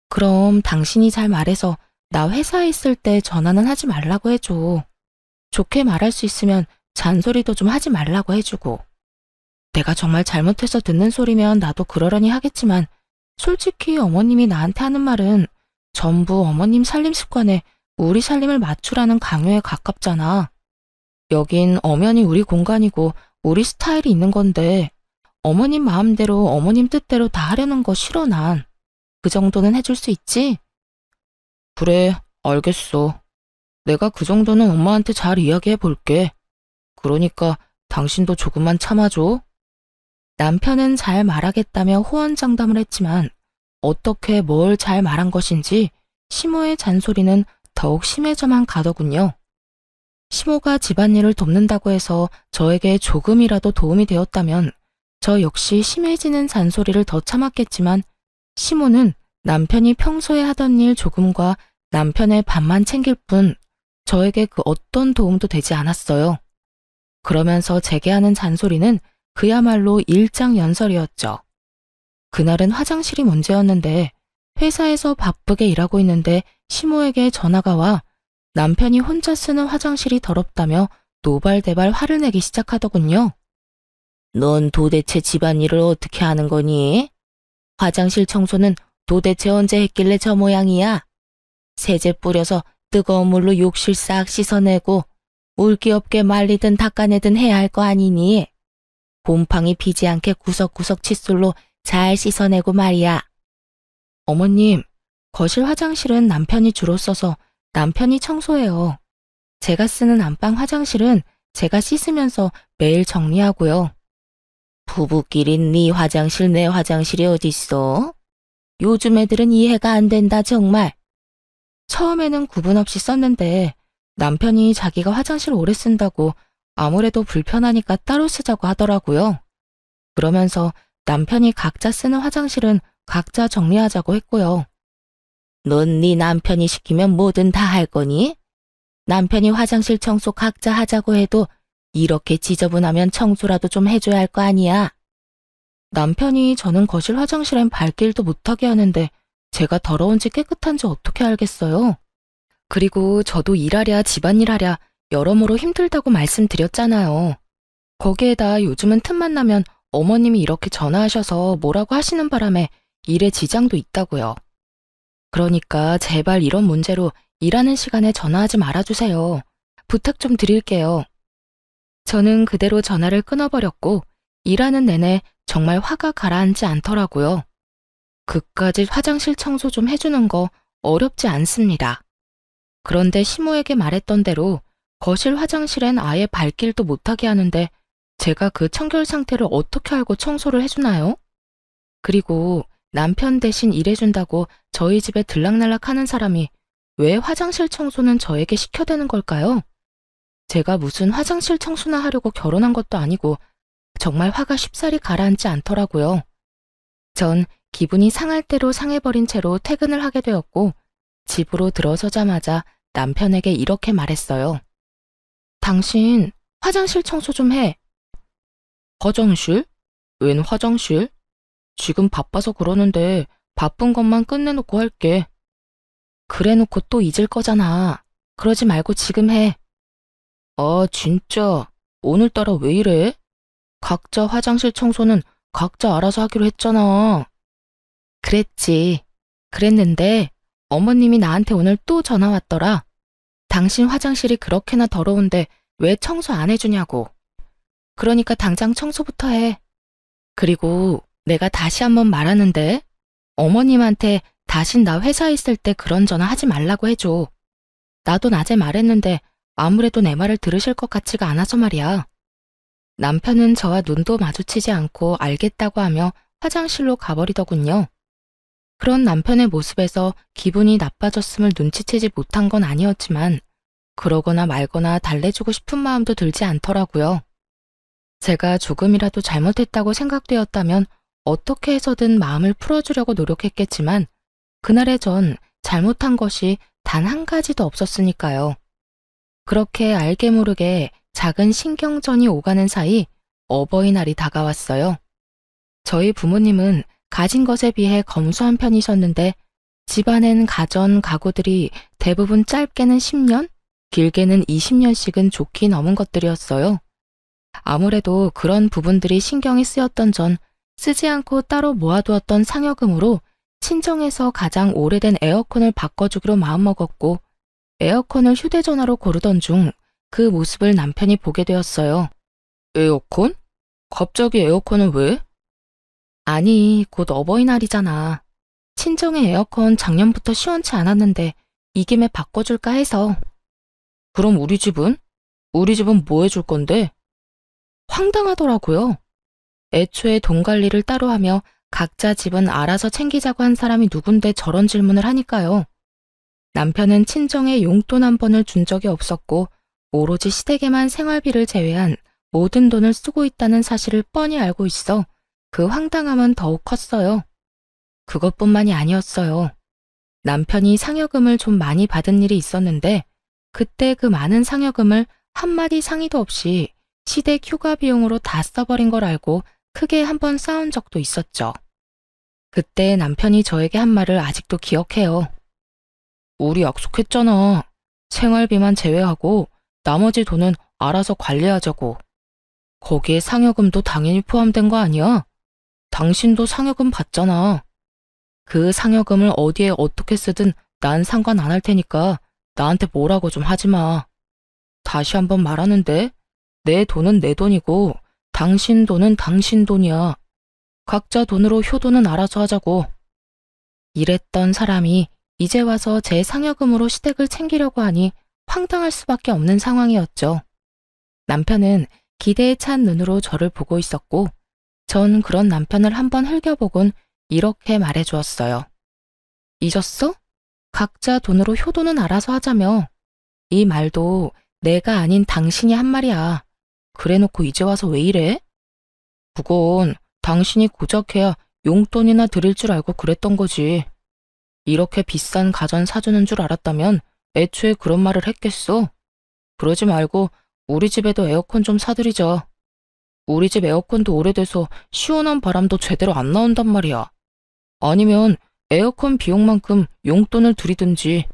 그럼 당신이 잘 말해서 나 회사에 있을 때 전화는 하지 말라고 해줘. 좋게 말할 수 있으면 잔소리도 좀 하지 말라고 해주고. 내가 정말 잘못해서 듣는 소리면 나도 그러려니 하겠지만 솔직히 어머님이 나한테 하는 말은 전부 어머님 살림 습관에 우리 살림을 맞추라는 강요에 가깝잖아. 여긴 엄연히 우리 공간이고 우리 스타일이 있는 건데 어머님 마음대로 어머님 뜻대로 다 하려는 거 싫어 난. 그 정도는 해줄 수 있지? 그래, 알겠어. 내가 그 정도는 엄마한테 잘 이야기해 볼게. 그러니까 당신도 조금만 참아줘. 남편은 잘 말하겠다며 호언장담을 했지만 어떻게 뭘 잘 말한 것인지 시모의 잔소리는 더욱 심해져만 가더군요. 시모가 집안일을 돕는다고 해서 저에게 조금이라도 도움이 되었다면 저 역시 심해지는 잔소리를 더 참았겠지만 시모는 남편이 평소에 하던 일 조금과 남편의 밥만 챙길 뿐 저에게 그 어떤 도움도 되지 않았어요. 그러면서 제게 하는 잔소리는 그야말로 일장연설이었죠. 그날은 화장실이 문제였는데 회사에서 바쁘게 일하고 있는데 시모에게 전화가 와 남편이 혼자 쓰는 화장실이 더럽다며 노발대발 화를 내기 시작하더군요. 넌 도대체 집안일을 어떻게 하는 거니? 화장실 청소는 도대체 언제 했길래 저 모양이야? 세제 뿌려서 뜨거운 물로 욕실 싹 씻어내고 물기 없게 말리든 닦아내든 해야 할 거 아니니? 곰팡이 피지 않게 구석구석 칫솔로 잘 씻어내고 말이야. 어머님, 거실 화장실은 남편이 주로 써서 남편이 청소해요. 제가 쓰는 안방 화장실은 제가 씻으면서 매일 정리하고요. 부부끼리 네 화장실 내 화장실이 어딨어? 요즘 애들은 이해가 안 된다 정말. 처음에는 구분 없이 썼는데 남편이 자기가 화장실 오래 쓴다고 아무래도 불편하니까 따로 쓰자고 하더라고요. 그러면서 남편이 각자 쓰는 화장실은 각자 정리하자고 했고요. 넌 네 남편이 시키면 뭐든 다 할 거니? 남편이 화장실 청소 각자 하자고 해도 이렇게 지저분하면 청소라도 좀 해줘야 할 거 아니야. 남편이 저는 거실 화장실엔 발길도 못하게 하는데 제가 더러운지 깨끗한지 어떻게 알겠어요? 그리고 저도 일하랴 집안일하랴 여러모로 힘들다고 말씀드렸잖아요. 거기에다 요즘은 틈만 나면 어머님이 이렇게 전화하셔서 뭐라고 하시는 바람에 일에 지장도 있다고요. 그러니까 제발 이런 문제로 일하는 시간에 전화하지 말아주세요. 부탁 좀 드릴게요. 저는 그대로 전화를 끊어버렸고 일하는 내내 정말 화가 가라앉지 않더라고요. 그까짓 화장실 청소 좀 해주는 거 어렵지 않습니다. 그런데 시모에게 말했던 대로 거실 화장실엔 아예 발길도 못하게 하는데 제가 그 청결 상태를 어떻게 알고 청소를 해주나요? 그리고 남편 대신 일해준다고 저희 집에 들락날락 하는 사람이 왜 화장실 청소는 저에게 시켜대는 걸까요? 제가 무슨 화장실 청소나 하려고 결혼한 것도 아니고 정말 화가 쉽사리 가라앉지 않더라고요. 전 기분이 상할 대로 상해버린 채로 퇴근을 하게 되었고 집으로 들어서자마자 남편에게 이렇게 말했어요. 당신 화장실 청소 좀 해. 화장실? 웬 화장실? 지금 바빠서 그러는데 바쁜 것만 끝내놓고 할게. 그래놓고 또 잊을 거잖아. 그러지 말고 지금 해. 아, 진짜 오늘따라 왜 이래? 각자 화장실 청소는 각자 알아서 하기로 했잖아. 그랬지. 그랬는데 어머님이 나한테 오늘 또 전화 왔더라. 당신 화장실이 그렇게나 더러운데 왜 청소 안 해주냐고. 그러니까 당장 청소부터 해. 그리고 내가 다시 한번 말하는데 어머님한테 다신 나 회사에 있을 때 그런 전화 하지 말라고 해줘. 나도 낮에 말했는데 아무래도 내 말을 들으실 것 같지가 않아서 말이야. 남편은 저와 눈도 마주치지 않고 알겠다고 하며 화장실로 가버리더군요. 그런 남편의 모습에서 기분이 나빠졌음을 눈치채지 못한 건 아니었지만 그러거나 말거나 달래주고 싶은 마음도 들지 않더라고요. 제가 조금이라도 잘못했다고 생각되었다면 어떻게 해서든 마음을 풀어주려고 노력했겠지만 그날의 전 잘못한 것이 단 한 가지도 없었으니까요. 그렇게 알게 모르게 작은 신경전이 오가는 사이 어버이날이 다가왔어요. 저희 부모님은 가진 것에 비해 검소한 편이셨는데 집안엔 가전, 가구들이 대부분 짧게는 10년, 길게는 20년씩은 좋게 넘은 것들이었어요. 아무래도 그런 부분들이 신경이 쓰였던 전 쓰지 않고 따로 모아두었던 상여금으로 친정에서 가장 오래된 에어컨을 바꿔주기로 마음먹었고 에어컨을 휴대전화로 고르던 중 그 모습을 남편이 보게 되었어요. 에어컨? 갑자기 에어컨은 왜? 아니, 곧 어버이날이잖아. 친정의 에어컨 작년부터 시원치 않았는데 이 김에 바꿔줄까 해서. 그럼 우리 집은? 우리 집은 뭐 해줄 건데? 황당하더라고요. 애초에 돈 관리를 따로 하며 각자 집은 알아서 챙기자고 한 사람이 누군데 저런 질문을 하니까요. 남편은 친정에 용돈 한 번을 준 적이 없었고 오로지 시댁에만 생활비를 제외한 모든 돈을 쓰고 있다는 사실을 뻔히 알고 있어 그 황당함은 더욱 컸어요. 그것뿐만이 아니었어요. 남편이 상여금을 좀 많이 받은 일이 있었는데 그때 그 많은 상여금을 한마디 상의도 없이 시댁 휴가 비용으로 다 써버린 걸 알고 크게 한번 싸운 적도 있었죠. 그때 남편이 저에게 한 말을 아직도 기억해요. 우리 약속했잖아. 생활비만 제외하고 나머지 돈은 알아서 관리하자고. 거기에 상여금도 당연히 포함된 거 아니야? 당신도 상여금 받잖아. 그 상여금을 어디에 어떻게 쓰든 난 상관 안 할 테니까 나한테 뭐라고 좀 하지 마. 다시 한번 말하는데 내 돈은 내 돈이고 당신 돈은 당신 돈이야. 각자 돈으로 효도는 알아서 하자고. 이랬던 사람이 이제 와서 제 상여금으로 시댁을 챙기려고 하니 황당할 수밖에 없는 상황이었죠. 남편은 기대에 찬 눈으로 저를 보고 있었고 전 그런 남편을 한번 흘겨보곤 이렇게 말해주었어요. 잊었어? 각자 돈으로 효도는 알아서 하자며. 이 말도 내가 아닌 당신이 한 말이야. 그래놓고 이제 와서 왜 이래? 그건 당신이 고작해야 용돈이나 드릴 줄 알고 그랬던 거지. 이렇게 비싼 가전 사주는 줄 알았다면 애초에 그런 말을 했겠어. 그러지 말고 우리 집에도 에어컨 좀 사드리자. 우리 집 에어컨도 오래돼서 시원한 바람도 제대로 안 나온단 말이야. 아니면 에어컨 비용만큼 용돈을 드리든지.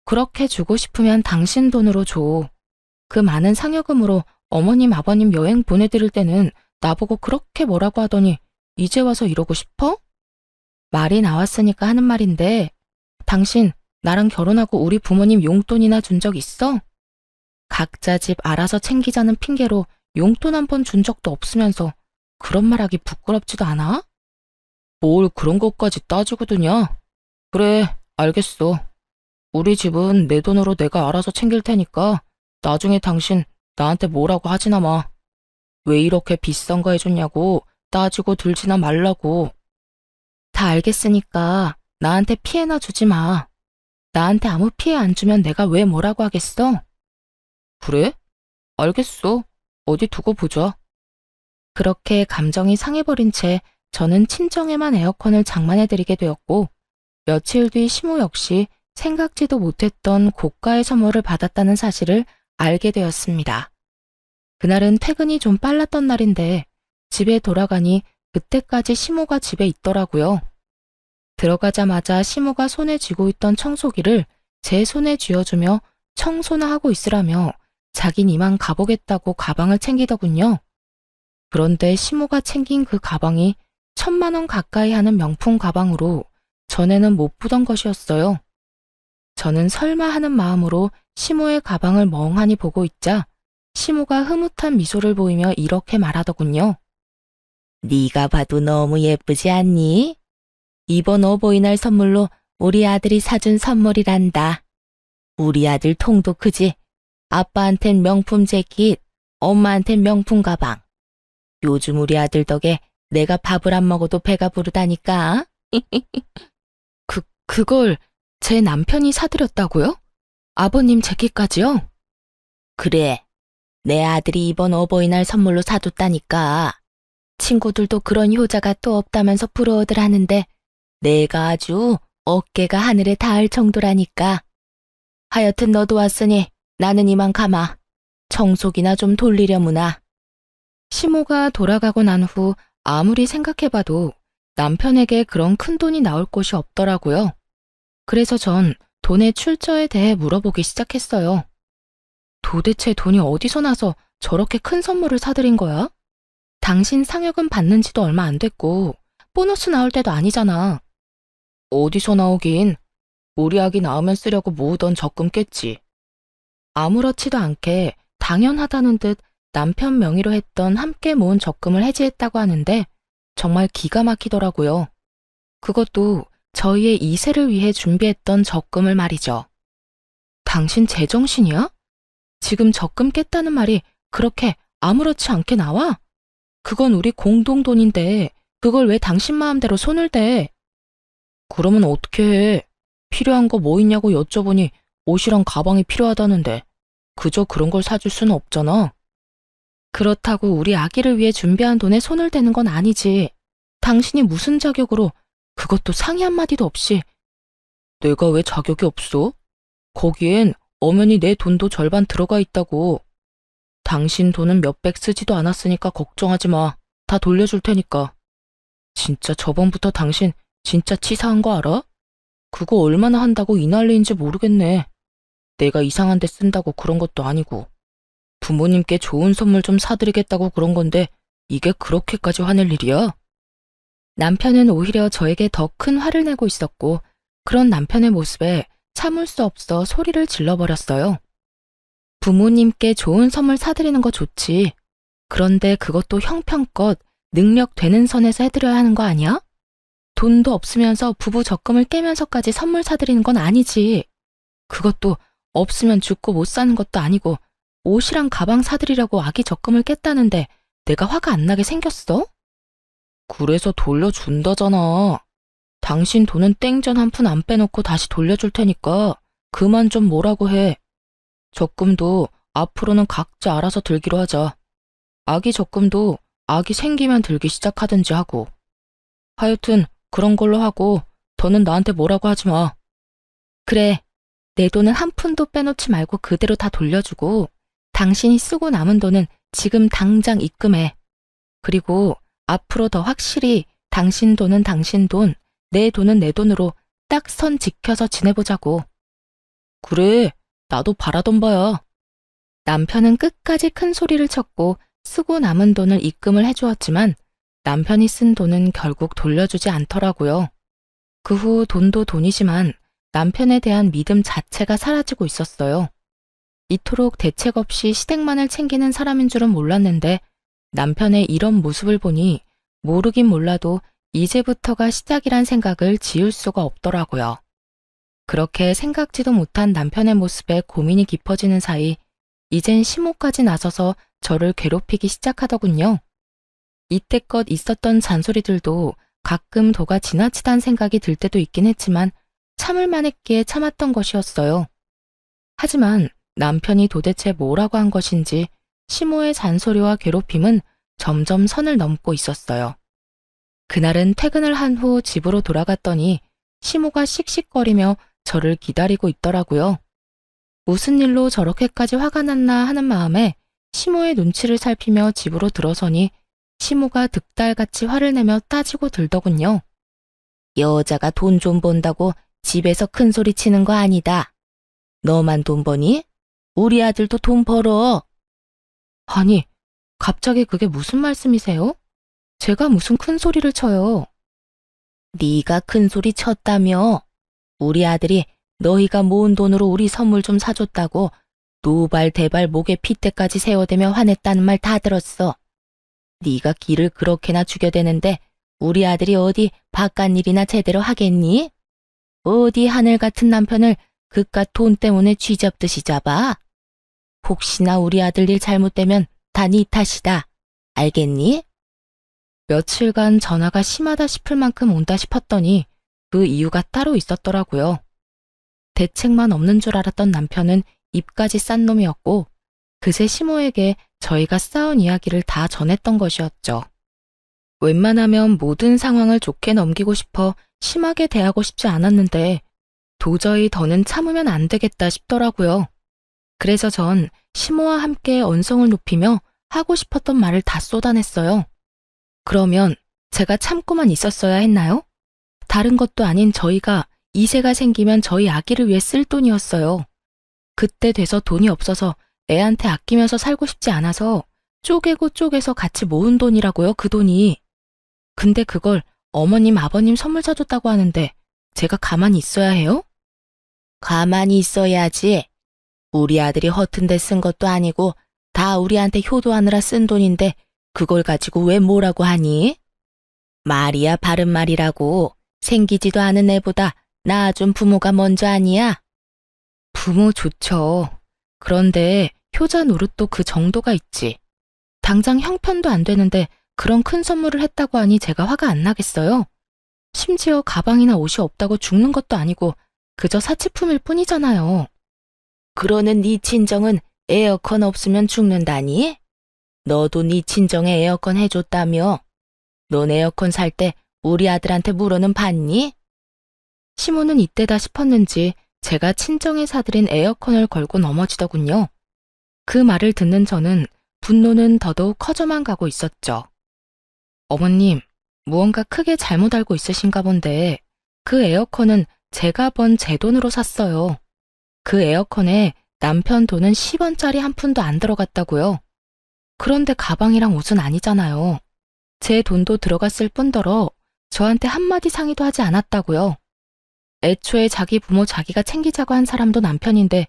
그렇게 주고 싶으면 당신 돈으로 줘. 그 많은 상여금으로 어머님 아버님 여행 보내드릴 때는 나보고 그렇게 뭐라고 하더니 이제 와서 이러고 싶어? 말이 나왔으니까 하는 말인데 당신 나랑 결혼하고 우리 부모님 용돈이나 준 적 있어? 각자 집 알아서 챙기자는 핑계로 용돈 한 번 준 적도 없으면서 그런 말하기 부끄럽지도 않아? 뭘 그런 것까지 따지고 드냐? 그래, 알겠어. 우리 집은 내 돈으로 내가 알아서 챙길 테니까 나중에 당신 나한테 뭐라고 하지나 마. 왜 이렇게 비싼 거 해줬냐고 따지고 들지나 말라고. 다 알겠으니까 나한테 피해나 주지 마. 나한테 아무 피해 안 주면 내가 왜 뭐라고 하겠어? 그래? 알겠어. 어디 두고 보자. 그렇게 감정이 상해버린 채 저는 친정에만 에어컨을 장만해드리게 되었고 며칠 뒤 시모 역시 생각지도 못했던 고가의 선물을 받았다는 사실을 알게 되었습니다. 그날은 퇴근이 좀 빨랐던 날인데 집에 돌아가니 그때까지 시모가 집에 있더라고요. 들어가자마자 시모가 손에 쥐고 있던 청소기를 제 손에 쥐어주며 청소나 하고 있으라며 자긴 이만 가보겠다고 가방을 챙기더군요. 그런데 시모가 챙긴 그 가방이 1,000만 원 가까이 하는 명품 가방으로 전에는 못 보던 것이었어요. 저는 설마 하는 마음으로 시모의 가방을 멍하니 보고 있자 시모가 흐뭇한 미소를 보이며 이렇게 말하더군요. 네가 봐도 너무 예쁘지 않니? 이번 어버이날 선물로 우리 아들이 사준 선물이란다. 우리 아들 통도 크지? 아빠한텐 명품 재킷, 엄마한텐 명품 가방. 요즘 우리 아들 덕에 내가 밥을 안 먹어도 배가 부르다니까. 그걸 제 남편이 사드렸다고요? 아버님 재킷까지요? 그래, 내 아들이 이번 어버이날 선물로 사줬다니까. 친구들도 그런 효자가 또 없다면서 부러워들 하는데 내가 아주 어깨가 하늘에 닿을 정도라니까. 하여튼 너도 왔으니 나는 이만 가마. 청소기나 좀 돌리려무나. 시모가 돌아가고 난 후 아무리 생각해봐도 남편에게 그런 큰 돈이 나올 곳이 없더라고요. 그래서 전 돈의 출처에 대해 물어보기 시작했어요. 도대체 돈이 어디서 나서 저렇게 큰 선물을 사드린 거야? 당신 상여금 받는 지도 얼마 안 됐고 보너스 나올 때도 아니잖아. 어디서 나오긴. 우리 아기 낳으면 쓰려고 모으던 적금 깼지. 아무렇지도 않게 당연하다는 듯 남편 명의로 했던 함께 모은 적금을 해지했다고 하는데 정말 기가 막히더라고요. 그것도 저희의 2세를 위해 준비했던 적금을 말이죠. 당신 제정신이야? 지금 적금 깼다는 말이 그렇게 아무렇지 않게 나와? 그건 우리 공동돈인데 그걸 왜 당신 마음대로 손을 대? 그러면 어떻게 해? 필요한 거 뭐 있냐고 여쭤보니 옷이랑 가방이 필요하다는데 그저 그런 걸 사줄 수는 없잖아. 그렇다고 우리 아기를 위해 준비한 돈에 손을 대는 건 아니지. 당신이 무슨 자격으로, 그것도 상의 한마디도 없이. 내가 왜 자격이 없어? 거기엔 엄연히 내 돈도 절반 들어가 있다고. 당신 돈은 몇백 쓰지도 않았으니까 걱정하지 마. 다 돌려줄 테니까. 진짜 저번부터 당신 진짜 치사한 거 알아? 그거 얼마나 한다고 이 난리인지 모르겠네. 내가 이상한 데 쓴다고 그런 것도 아니고. 부모님께 좋은 선물 좀 사드리겠다고 그런 건데 이게 그렇게까지 화낼 일이야? 남편은 오히려 저에게 더 큰 화를 내고 있었고 그런 남편의 모습에 참을 수 없어 소리를 질러버렸어요. 부모님께 좋은 선물 사드리는 거 좋지. 그런데 그것도 형편껏 능력 되는 선에서 해드려야 하는 거 아니야? 돈도 없으면서 부부 적금을 깨면서까지 선물 사드리는 건 아니지. 그것도 없으면 죽고 못 사는 것도 아니고 옷이랑 가방 사드리려고 아기 적금을 깼다는데 내가 화가 안 나게 생겼어? 그래서 돌려준다잖아. 당신 돈은 땡전 한 푼 안 빼놓고 다시 돌려줄 테니까 그만 좀 뭐라고 해. 적금도 앞으로는 각자 알아서 들기로 하자. 아기 적금도 아기 생기면 들기 시작하든지 하고. 하여튼 그런 걸로 하고 더는 나한테 뭐라고 하지 마. 그래, 내 돈은 한 푼도 빼놓지 말고 그대로 다 돌려주고 당신이 쓰고 남은 돈은 지금 당장 입금해. 그리고 앞으로 더 확실히 당신 돈은 당신 돈, 내 돈은 내 돈으로 딱 선 지켜서 지내보자고. 그래, 나도 바라던 바야. 남편은 끝까지 큰 소리를 쳤고 쓰고 남은 돈을 입금을 해주었지만 남편이 쓴 돈은 결국 돌려주지 않더라고요. 그 후 돈도 돈이지만 남편에 대한 믿음 자체가 사라지고 있었어요. 이토록 대책 없이 시댁만을 챙기는 사람인 줄은 몰랐는데 남편의 이런 모습을 보니 모르긴 몰라도 이제부터가 시작이란 생각을 지울 수가 없더라고요. 그렇게 생각지도 못한 남편의 모습에 고민이 깊어지는 사이 이젠 시모까지 나서서 저를 괴롭히기 시작하더군요. 이때껏 있었던 잔소리들도 가끔 도가 지나치단 생각이 들 때도 있긴 했지만 참을 만했기에 참았던 것이었어요. 하지만 남편이 도대체 뭐라고 한 것인지 시모의 잔소리와 괴롭힘은 점점 선을 넘고 있었어요. 그날은 퇴근을 한 후 집으로 돌아갔더니 시모가 씩씩거리며 저를 기다리고 있더라고요. 무슨 일로 저렇게까지 화가 났나 하는 마음에 시모의 눈치를 살피며 집으로 들어서니 시모가 득달같이 화를 내며 따지고 들더군요. 여자가 돈 좀 번다고 집에서 큰 소리 치는 거 아니다. 너만 돈 버니? 우리 아들도 돈 벌어. 아니, 갑자기 그게 무슨 말씀이세요? 제가 무슨 큰 소리를 쳐요. 네가 큰 소리 쳤다며. 우리 아들이 너희가 모은 돈으로 우리 선물 좀 사줬다고 노발대발 목에 핏대까지 세워대며 화냈다는 말 다 들었어. 네가 기를 그렇게나 죽여대는데 우리 아들이 어디 바깥 일이나 제대로 하겠니? 어디 하늘 같은 남편을 그깟 돈 때문에 쥐잡듯이 잡아? 혹시나 우리 아들 일 잘못되면 다 네 탓이다. 알겠니? 며칠간 전화가 심하다 싶을 만큼 온다 싶었더니 그 이유가 따로 있었더라고요. 대책만 없는 줄 알았던 남편은 입까지 싼 놈이었고 그새 시모에게 저희가 싸운 이야기를 다 전했던 것이었죠. 웬만하면 모든 상황을 좋게 넘기고 싶어 심하게 대하고 싶지 않았는데 도저히 더는 참으면 안 되겠다 싶더라고요. 그래서 전 시모와 함께 언성을 높이며 하고 싶었던 말을 다 쏟아냈어요. 그러면 제가 참고만 있었어야 했나요? 다른 것도 아닌 저희가 이세가 생기면 저희 아기를 위해 쓸 돈이었어요. 그때 돼서 돈이 없어서 애한테 아끼면서 살고 싶지 않아서 쪼개고 쪼개서 같이 모은 돈이라고요, 그 돈이. 근데 그걸 어머님, 아버님 선물 사줬다고 하는데 제가 가만히 있어야 해요? 가만히 있어야지. 우리 아들이 허튼 데 쓴 것도 아니고 다 우리한테 효도하느라 쓴 돈인데 그걸 가지고 왜 뭐라고 하니? 말이야 바른 말이라고. 생기지도 않은 애보다 낳아준 부모가 먼저 아니야? 부모 좋죠. 그런데 효자 노릇도 그 정도가 있지. 당장 형편도 안 되는데 그런 큰 선물을 했다고 하니 제가 화가 안 나겠어요? 심지어 가방이나 옷이 없다고 죽는 것도 아니고 그저 사치품일 뿐이잖아요. 그러는 네 친정은 에어컨 없으면 죽는다니? 너도 네 친정에 에어컨 해줬다며? 넌 에어컨 살 때 우리 아들한테 물어는 봤니? 시모는 이때다 싶었는지 제가 친정에 사들인 에어컨을 걸고 넘어지더군요. 그 말을 듣는 저는 분노는 더더욱 커져만 가고 있었죠. 어머님, 무언가 크게 잘못 알고 있으신가 본데 그 에어컨은 제가 번 제 돈으로 샀어요. 그 에어컨에 남편 돈은 10원짜리 한 푼도 안 들어갔다고요. 그런데 가방이랑 옷은 아니잖아요. 제 돈도 들어갔을 뿐더러 저한테 한마디 상의도 하지 않았다고요. 애초에 자기 부모 자기가 챙기자고 한 사람도 남편인데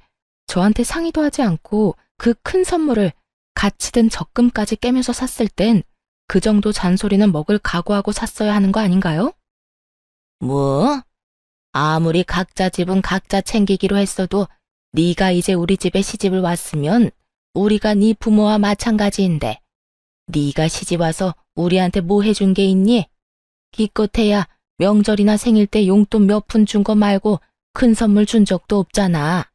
저한테 상의도 하지 않고 그 큰 선물을 같이 든 적금까지 깨면서 샀을 땐 그 정도 잔소리는 먹을 각오하고 샀어야 하는 거 아닌가요? 뭐? 아무리 각자 집은 각자 챙기기로 했어도 네가 이제 우리 집에 시집을 왔으면 우리가 네 부모와 마찬가지인데 네가 시집 와서 우리한테 뭐 해준 게 있니? 기껏해야 명절이나 생일 때 용돈 몇 푼 준 거 말고 큰 선물 준 적도 없잖아.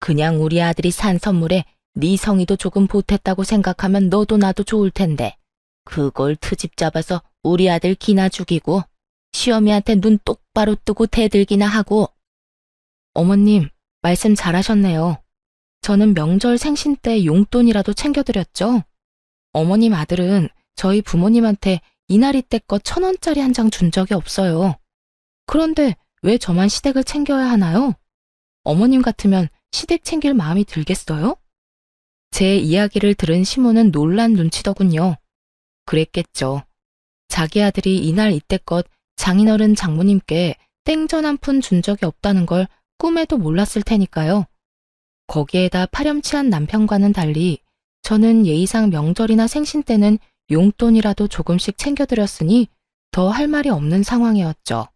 그냥 우리 아들이 산 선물에 네 성의도 조금 보탰다고 생각하면 너도 나도 좋을 텐데 그걸 트집 잡아서 우리 아들 기나 죽이고 시어미한테 눈 똑바로 뜨고 대들기나 하고. 어머님, 말씀 잘하셨네요. 저는 명절 생신 때 용돈이라도 챙겨드렸죠. 어머님 아들은 저희 부모님한테 이날이 때껏 1,000원짜리 한 장 준 적이 없어요. 그런데 왜 저만 시댁을 챙겨야 하나요? 어머님 같으면 시댁 챙길 마음이 들겠어요? 제 이야기를 들은 시모는 놀란 눈치더군요. 그랬겠죠. 자기 아들이 이날 이때껏 장인어른 장모님께 땡전 한 푼 준 적이 없다는 걸 꿈에도 몰랐을 테니까요. 거기에다 파렴치한 남편과는 달리 저는 예의상 명절이나 생신 때는 용돈이라도 조금씩 챙겨드렸으니 더 할 말이 없는 상황이었죠.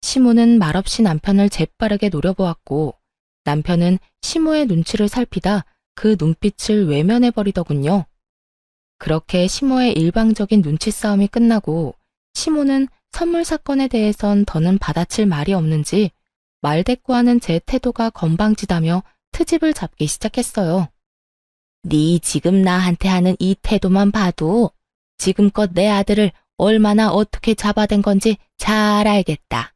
시모는 말없이 남편을 재빠르게 노려보았고 남편은 시모의 눈치를 살피다 그 눈빛을 외면해버리더군요. 그렇게 시모의 일방적인 눈치 싸움이 끝나고 시모는 선물 사건에 대해선 더는 받아칠 말이 없는지 말대꾸하는 제 태도가 건방지다며 트집을 잡기 시작했어요. 네 지금 나한테 하는 이 태도만 봐도 지금껏 내 아들을 얼마나 어떻게 잡아댄 건지 잘 알겠다.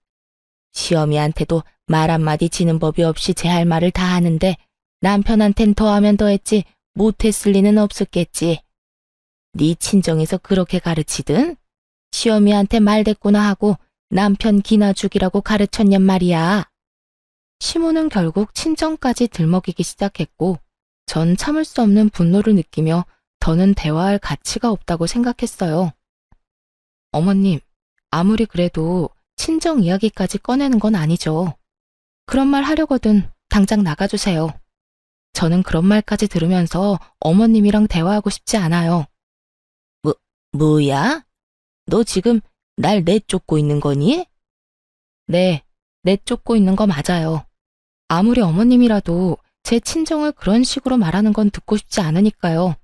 시어미한테도 말 한마디 지는 법이 없이 제 할 말을 다 하는데 남편한텐 더하면 더했지 못했을 리는 없었겠지. 네 친정에서 그렇게 가르치든 시어미한테 말대꾸나 하고 남편 기나 죽이라고 가르쳤냔 말이야. 시모는 결국 친정까지 들먹이기 시작했고 전 참을 수 없는 분노를 느끼며 더는 대화할 가치가 없다고 생각했어요. 어머님, 아무리 그래도 친정 이야기까지 꺼내는 건 아니죠. 그런 말 하려거든 당장 나가주세요. 저는 그런 말까지 들으면서 어머님이랑 대화하고 싶지 않아요. 뭐야? 너 지금 날 내쫓고 있는 거니? 네, 내쫓고 있는 거 맞아요. 아무리 어머님이라도 제 친정을 그런 식으로 말하는 건 듣고 싶지 않으니까요.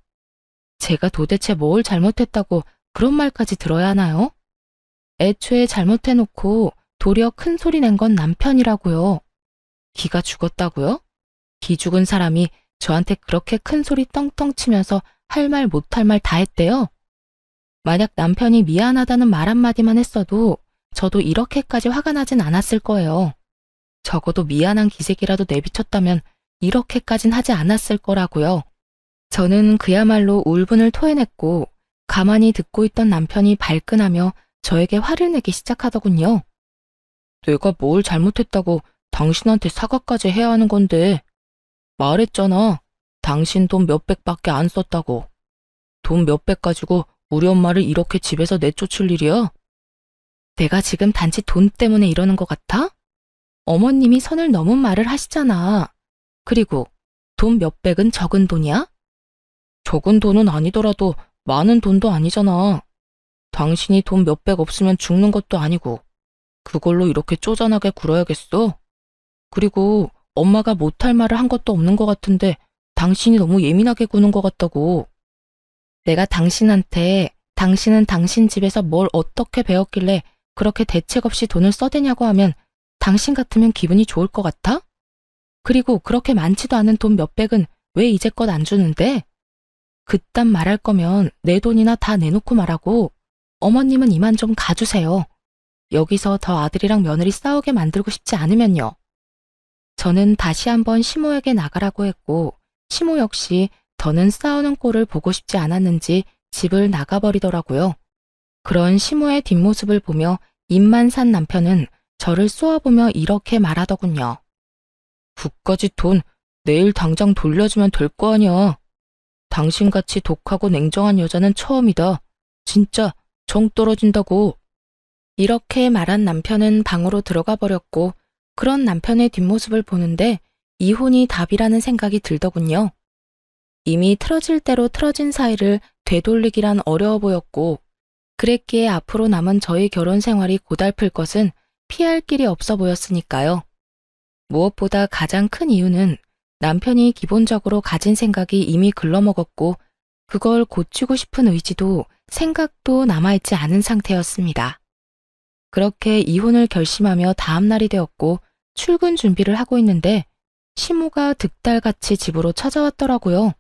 제가 도대체 뭘 잘못했다고 그런 말까지 들어야 하나요? 애초에 잘못해놓고 도리어 큰 소리 낸 건 남편이라고요. 기가 죽었다고요? 기 죽은 사람이 저한테 그렇게 큰 소리 떵떵 치면서 할 말 못할 말 다 했대요. 만약 남편이 미안하다는 말 한마디만 했어도 저도 이렇게까지 화가 나진 않았을 거예요. 적어도 미안한 기색이라도 내비쳤다면 이렇게까진 하지 않았을 거라고요. 저는 그야말로 울분을 토해냈고 가만히 듣고 있던 남편이 발끈하며 저에게 화를 내기 시작하더군요. 내가 뭘 잘못했다고 당신한테 사과까지 해야 하는 건데. 말했잖아. 당신 돈 몇백밖에 안 썼다고. 돈 몇백 가지고 우리 엄마를 이렇게 집에서 내쫓을 일이야? 내가 지금 단지 돈 때문에 이러는 것 같아? 어머님이 선을 넘은 말을 하시잖아. 그리고 돈 몇백은 적은 돈이야? 적은 돈은 아니더라도 많은 돈도 아니잖아. 당신이 돈 몇백 없으면 죽는 것도 아니고 그걸로 이렇게 쪼잔하게 굴어야겠어? 그리고 엄마가 못할 말을 한 것도 없는 것 같은데 당신이 너무 예민하게 구는 것 같다고. 내가 당신한테 당신은 당신 집에서 뭘 어떻게 배웠길래 그렇게 대책 없이 돈을 써대냐고 하면 당신 같으면 기분이 좋을 것 같아? 그리고 그렇게 많지도 않은 돈 몇백은 왜 이제껏 안 주는데? 그딴 말할 거면 내 돈이나 다 내놓고 말하고 어머님은 이만 좀 가주세요. 여기서 더 아들이랑 며느리 싸우게 만들고 싶지 않으면요. 저는 다시 한번 시모에게 나가라고 했고 시모 역시 더는 싸우는 꼴을 보고 싶지 않았는지 집을 나가버리더라고요. 그런 시모의 뒷모습을 보며 입만 산 남편은 저를 쏘아보며 이렇게 말하더군요. 그까짓 돈 내일 당장 돌려주면 될 거 아니야. 당신같이 독하고 냉정한 여자는 처음이다. 진짜 정 떨어진다고. 이렇게 말한 남편은 방으로 들어가 버렸고 그런 남편의 뒷모습을 보는데 이혼이 답이라는 생각이 들더군요. 이미 틀어질 대로 틀어진 사이를 되돌리기란 어려워 보였고 그랬기에 앞으로 남은 저희 결혼 생활이 고달플 것은 피할 길이 없어 보였으니까요. 무엇보다 가장 큰 이유는 남편이 기본적으로 가진 생각이 이미 글러먹었고 그걸 고치고 싶은 의지도 생각도 남아있지 않은 상태였습니다. 그렇게 이혼을 결심하며 다음 날이 되었고 출근 준비를 하고 있는데 시모가 득달같이 집으로 찾아왔더라고요.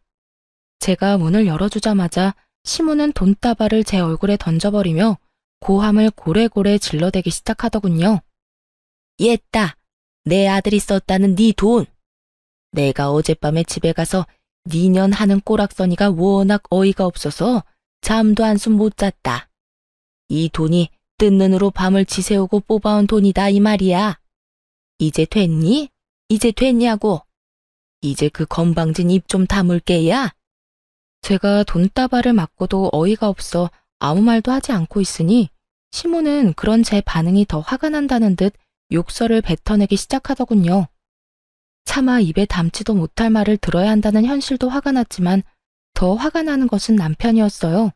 제가 문을 열어주자마자 시모는 돈다발을 제 얼굴에 던져버리며 고함을 고래고래 질러대기 시작하더군요. 얘따, 내 아들이 썼다는 네 돈. 내가 어젯밤에 집에 가서 니년 하는 꼬락서니가 워낙 어이가 없어서 잠도 한숨 못 잤다. 이 돈이 뜬 눈으로 밤을 지새우고 뽑아온 돈이다 이 말이야. 이제 됐니? 이제 됐냐고. 이제 그 건방진 입 좀 다물게야. 제가 돈다발을 맞고도 어이가 없어 아무 말도 하지 않고 있으니 시모는 그런 제 반응이 더 화가 난다는 듯 욕설을 뱉어내기 시작하더군요. 차마 입에 담지도 못할 말을 들어야 한다는 현실도 화가 났지만 더 화가 나는 것은 남편이었어요.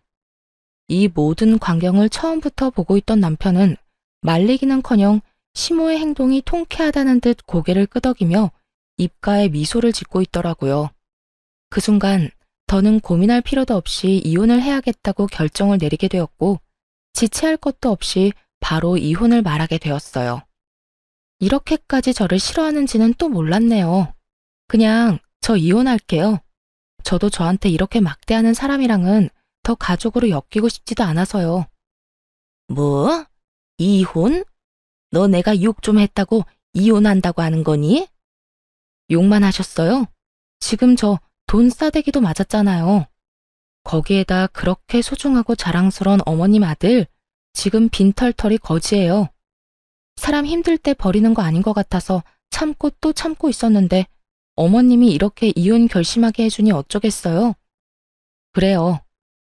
이 모든 광경을 처음부터 보고 있던 남편은 말리기는커녕 시모의 행동이 통쾌하다는 듯 고개를 끄덕이며 입가에 미소를 짓고 있더라고요. 그 순간 더는 고민할 필요도 없이 이혼을 해야겠다고 결정을 내리게 되었고 지체할 것도 없이 바로 이혼을 말하게 되었어요. 이렇게까지 저를 싫어하는지는 또 몰랐네요. 그냥 저 이혼할게요. 저도 저한테 이렇게 막대하는 사람이랑은 더 가족으로 엮이고 싶지도 않아서요. 뭐? 이혼? 너 내가 욕 좀 했다고 이혼한다고 하는 거니? 욕만 하셨어요? 지금 저 돈 싸대기도 맞았잖아요. 거기에다 그렇게 소중하고 자랑스러운 어머님 아들, 지금 빈털털이 거지예요. 사람 힘들 때 버리는 거 아닌 것 같아서 참고 또 참고 있었는데 어머님이 이렇게 이혼 결심하게 해주니 어쩌겠어요. 그래요.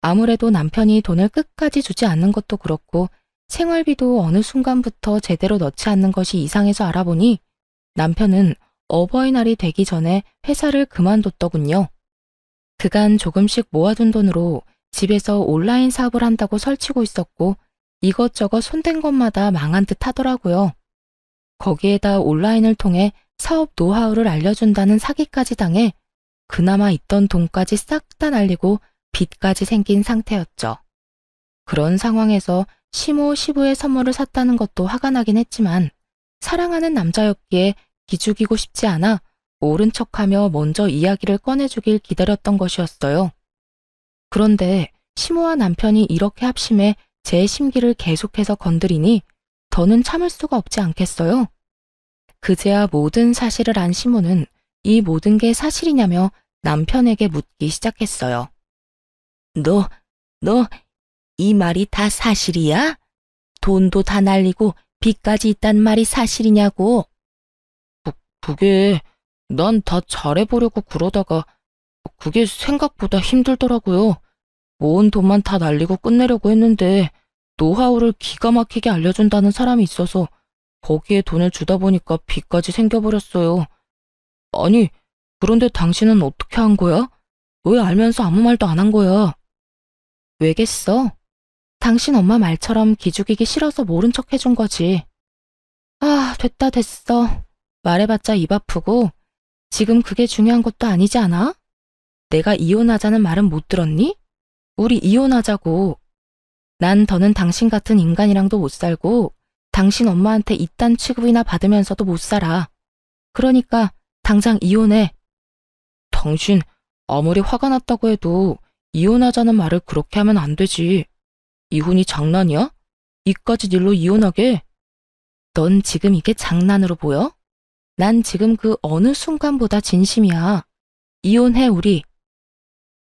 아무래도 남편이 돈을 끝까지 주지 않는 것도 그렇고 생활비도 어느 순간부터 제대로 넣지 않는 것이 이상해서 알아보니 남편은 어버이날이 되기 전에 회사를 그만뒀더군요. 그간 조금씩 모아둔 돈으로 집에서 온라인 사업을 한다고 설치고 있었고 이것저것 손댄 것마다 망한 듯 하더라고요. 거기에다 온라인을 통해 사업 노하우를 알려준다는 사기까지 당해 그나마 있던 돈까지 싹 다 날리고 빚까지 생긴 상태였죠. 그런 상황에서 시모시부의 선물을 샀다는 것도 화가 나긴 했지만 사랑하는 남자였기에 기죽이고 싶지 않아 모른 척하며 먼저 이야기를 꺼내주길 기다렸던 것이었어요. 그런데 시모와 남편이 이렇게 합심해 제 심기를 계속해서 건드리니 더는 참을 수가 없지 않겠어요. 그제야 모든 사실을 안 시모는 이 모든 게 사실이냐며 남편에게 묻기 시작했어요. 너, 이 말이 다 사실이야? 돈도 다 날리고 빚까지 있단 말이 사실이냐고? 그게 난 다 잘해보려고 그러다가 그게 생각보다 힘들더라고요. 모은 돈만 다 날리고 끝내려고 했는데 노하우를 기가 막히게 알려준다는 사람이 있어서 거기에 돈을 주다 보니까 빚까지 생겨버렸어요. 아니, 그런데 당신은 어떻게 한 거야? 왜 알면서 아무 말도 안 한 거야? 왜겠어? 당신 엄마 말처럼 기죽이기 싫어서 모른 척 해준 거지. 아, 됐다 됐어. 말해봤자 입 아프고 지금 그게 중요한 것도 아니지 않아? 내가 이혼하자는 말은 못 들었니? 우리 이혼하자고. 난 더는 당신 같은 인간이랑도 못 살고 당신 엄마한테 이딴 취급이나 받으면서도 못 살아. 그러니까 당장 이혼해. 당신 아무리 화가 났다고 해도 이혼하자는 말을 그렇게 하면 안 되지. 이혼이 장난이야? 이까짓 일로 이혼하게? 넌 지금 이게 장난으로 보여? 난 지금 그 어느 순간보다 진심이야. 이혼해 우리.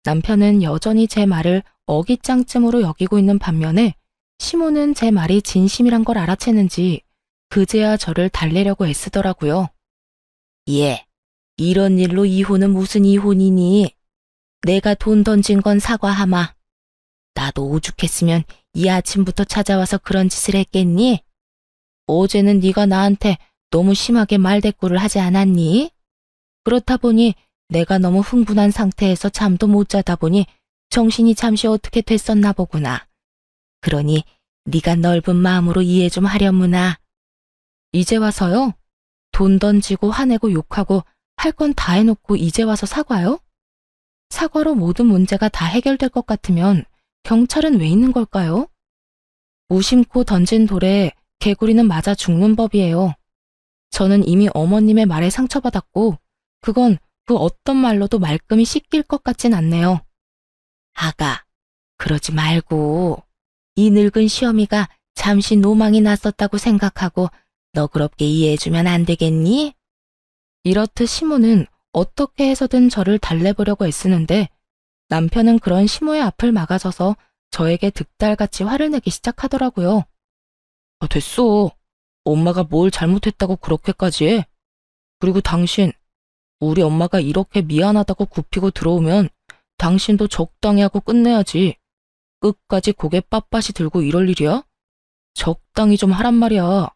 남편은 여전히 제 말을 어깃장쯤으로 여기고 있는 반면에 시모는 제 말이 진심이란 걸 알아채는지 그제야 저를 달래려고 애쓰더라고요. 예, 이런 일로 이혼은 무슨 이혼이니? 내가 돈 던진 건 사과하마. 나도 오죽했으면 이 아침부터 찾아와서 그런 짓을 했겠니? 어제는 네가 나한테 너무 심하게 말대꾸를 하지 않았니? 그렇다 보니 내가 너무 흥분한 상태에서 잠도 못 자다 보니 정신이 잠시 어떻게 됐었나 보구나. 그러니 네가 넓은 마음으로 이해 좀 하려무나. 이제 와서요? 돈 던지고 화내고 욕하고 할 건 다 해놓고 이제 와서 사과요? 사과로 모든 문제가 다 해결될 것 같으면 경찰은 왜 있는 걸까요? 무심코 던진 돌에 개구리는 맞아 죽는 법이에요. 저는 이미 어머님의 말에 상처받았고 그건 그 어떤 말로도 말끔히 씻길 것 같진 않네요. 아가, 그러지 말고 이 늙은 시어미가 잠시 노망이 났었다고 생각하고 너그럽게 이해해주면 안 되겠니? 이렇듯 시모는 어떻게 해서든 저를 달래보려고 애쓰는데 남편은 그런 시모의 앞을 막아서서 저에게 득달같이 화를 내기 시작하더라고요. 아, 됐어. 엄마가 뭘 잘못했다고 그렇게까지 해? 그리고 당신, 우리 엄마가 이렇게 미안하다고 굽히고 들어오면 당신도 적당히 하고 끝내야지. 끝까지 고개 빳빳이 들고 이럴 일이야? 적당히 좀 하란 말이야.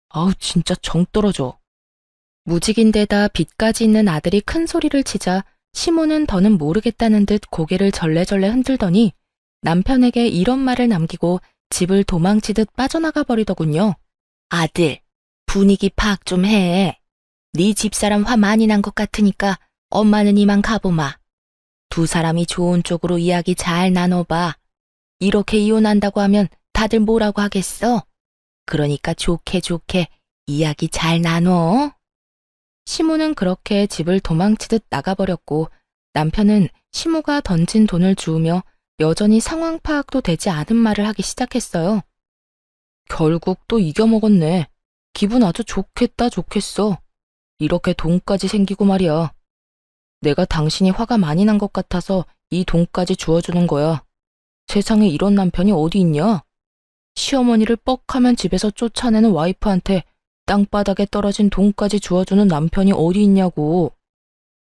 아우 진짜 정 떨어져. 무직인데다 빚까지 있는 아들이 큰 소리를 치자 시모는 더는 모르겠다는 듯 고개를 절레절레 흔들더니 남편에게 이런 말을 남기고 집을 도망치듯 빠져나가 버리더군요. 아들, 분위기 파악 좀 해. 네 집사람 화 많이 난 것 같으니까 엄마는 이만 가보마. 두 사람이 좋은 쪽으로 이야기 잘 나눠봐. 이렇게 이혼한다고 하면 다들 뭐라고 하겠어? 그러니까 좋게 이야기 잘 나눠. 시모는 그렇게 집을 도망치듯 나가버렸고 남편은 시모가 던진 돈을 주우며 여전히 상황 파악도 되지 않은 말을 하기 시작했어요. 결국 또 이겨먹었네. 기분 아주 좋겠어. 이렇게 돈까지 생기고 말이야. 내가 당신이 화가 많이 난 것 같아서 이 돈까지 주워주는 거야. 세상에 이런 남편이 어디 있냐? 시어머니를 뻑하면 집에서 쫓아내는 와이프한테 땅바닥에 떨어진 돈까지 주워주는 남편이 어디 있냐고.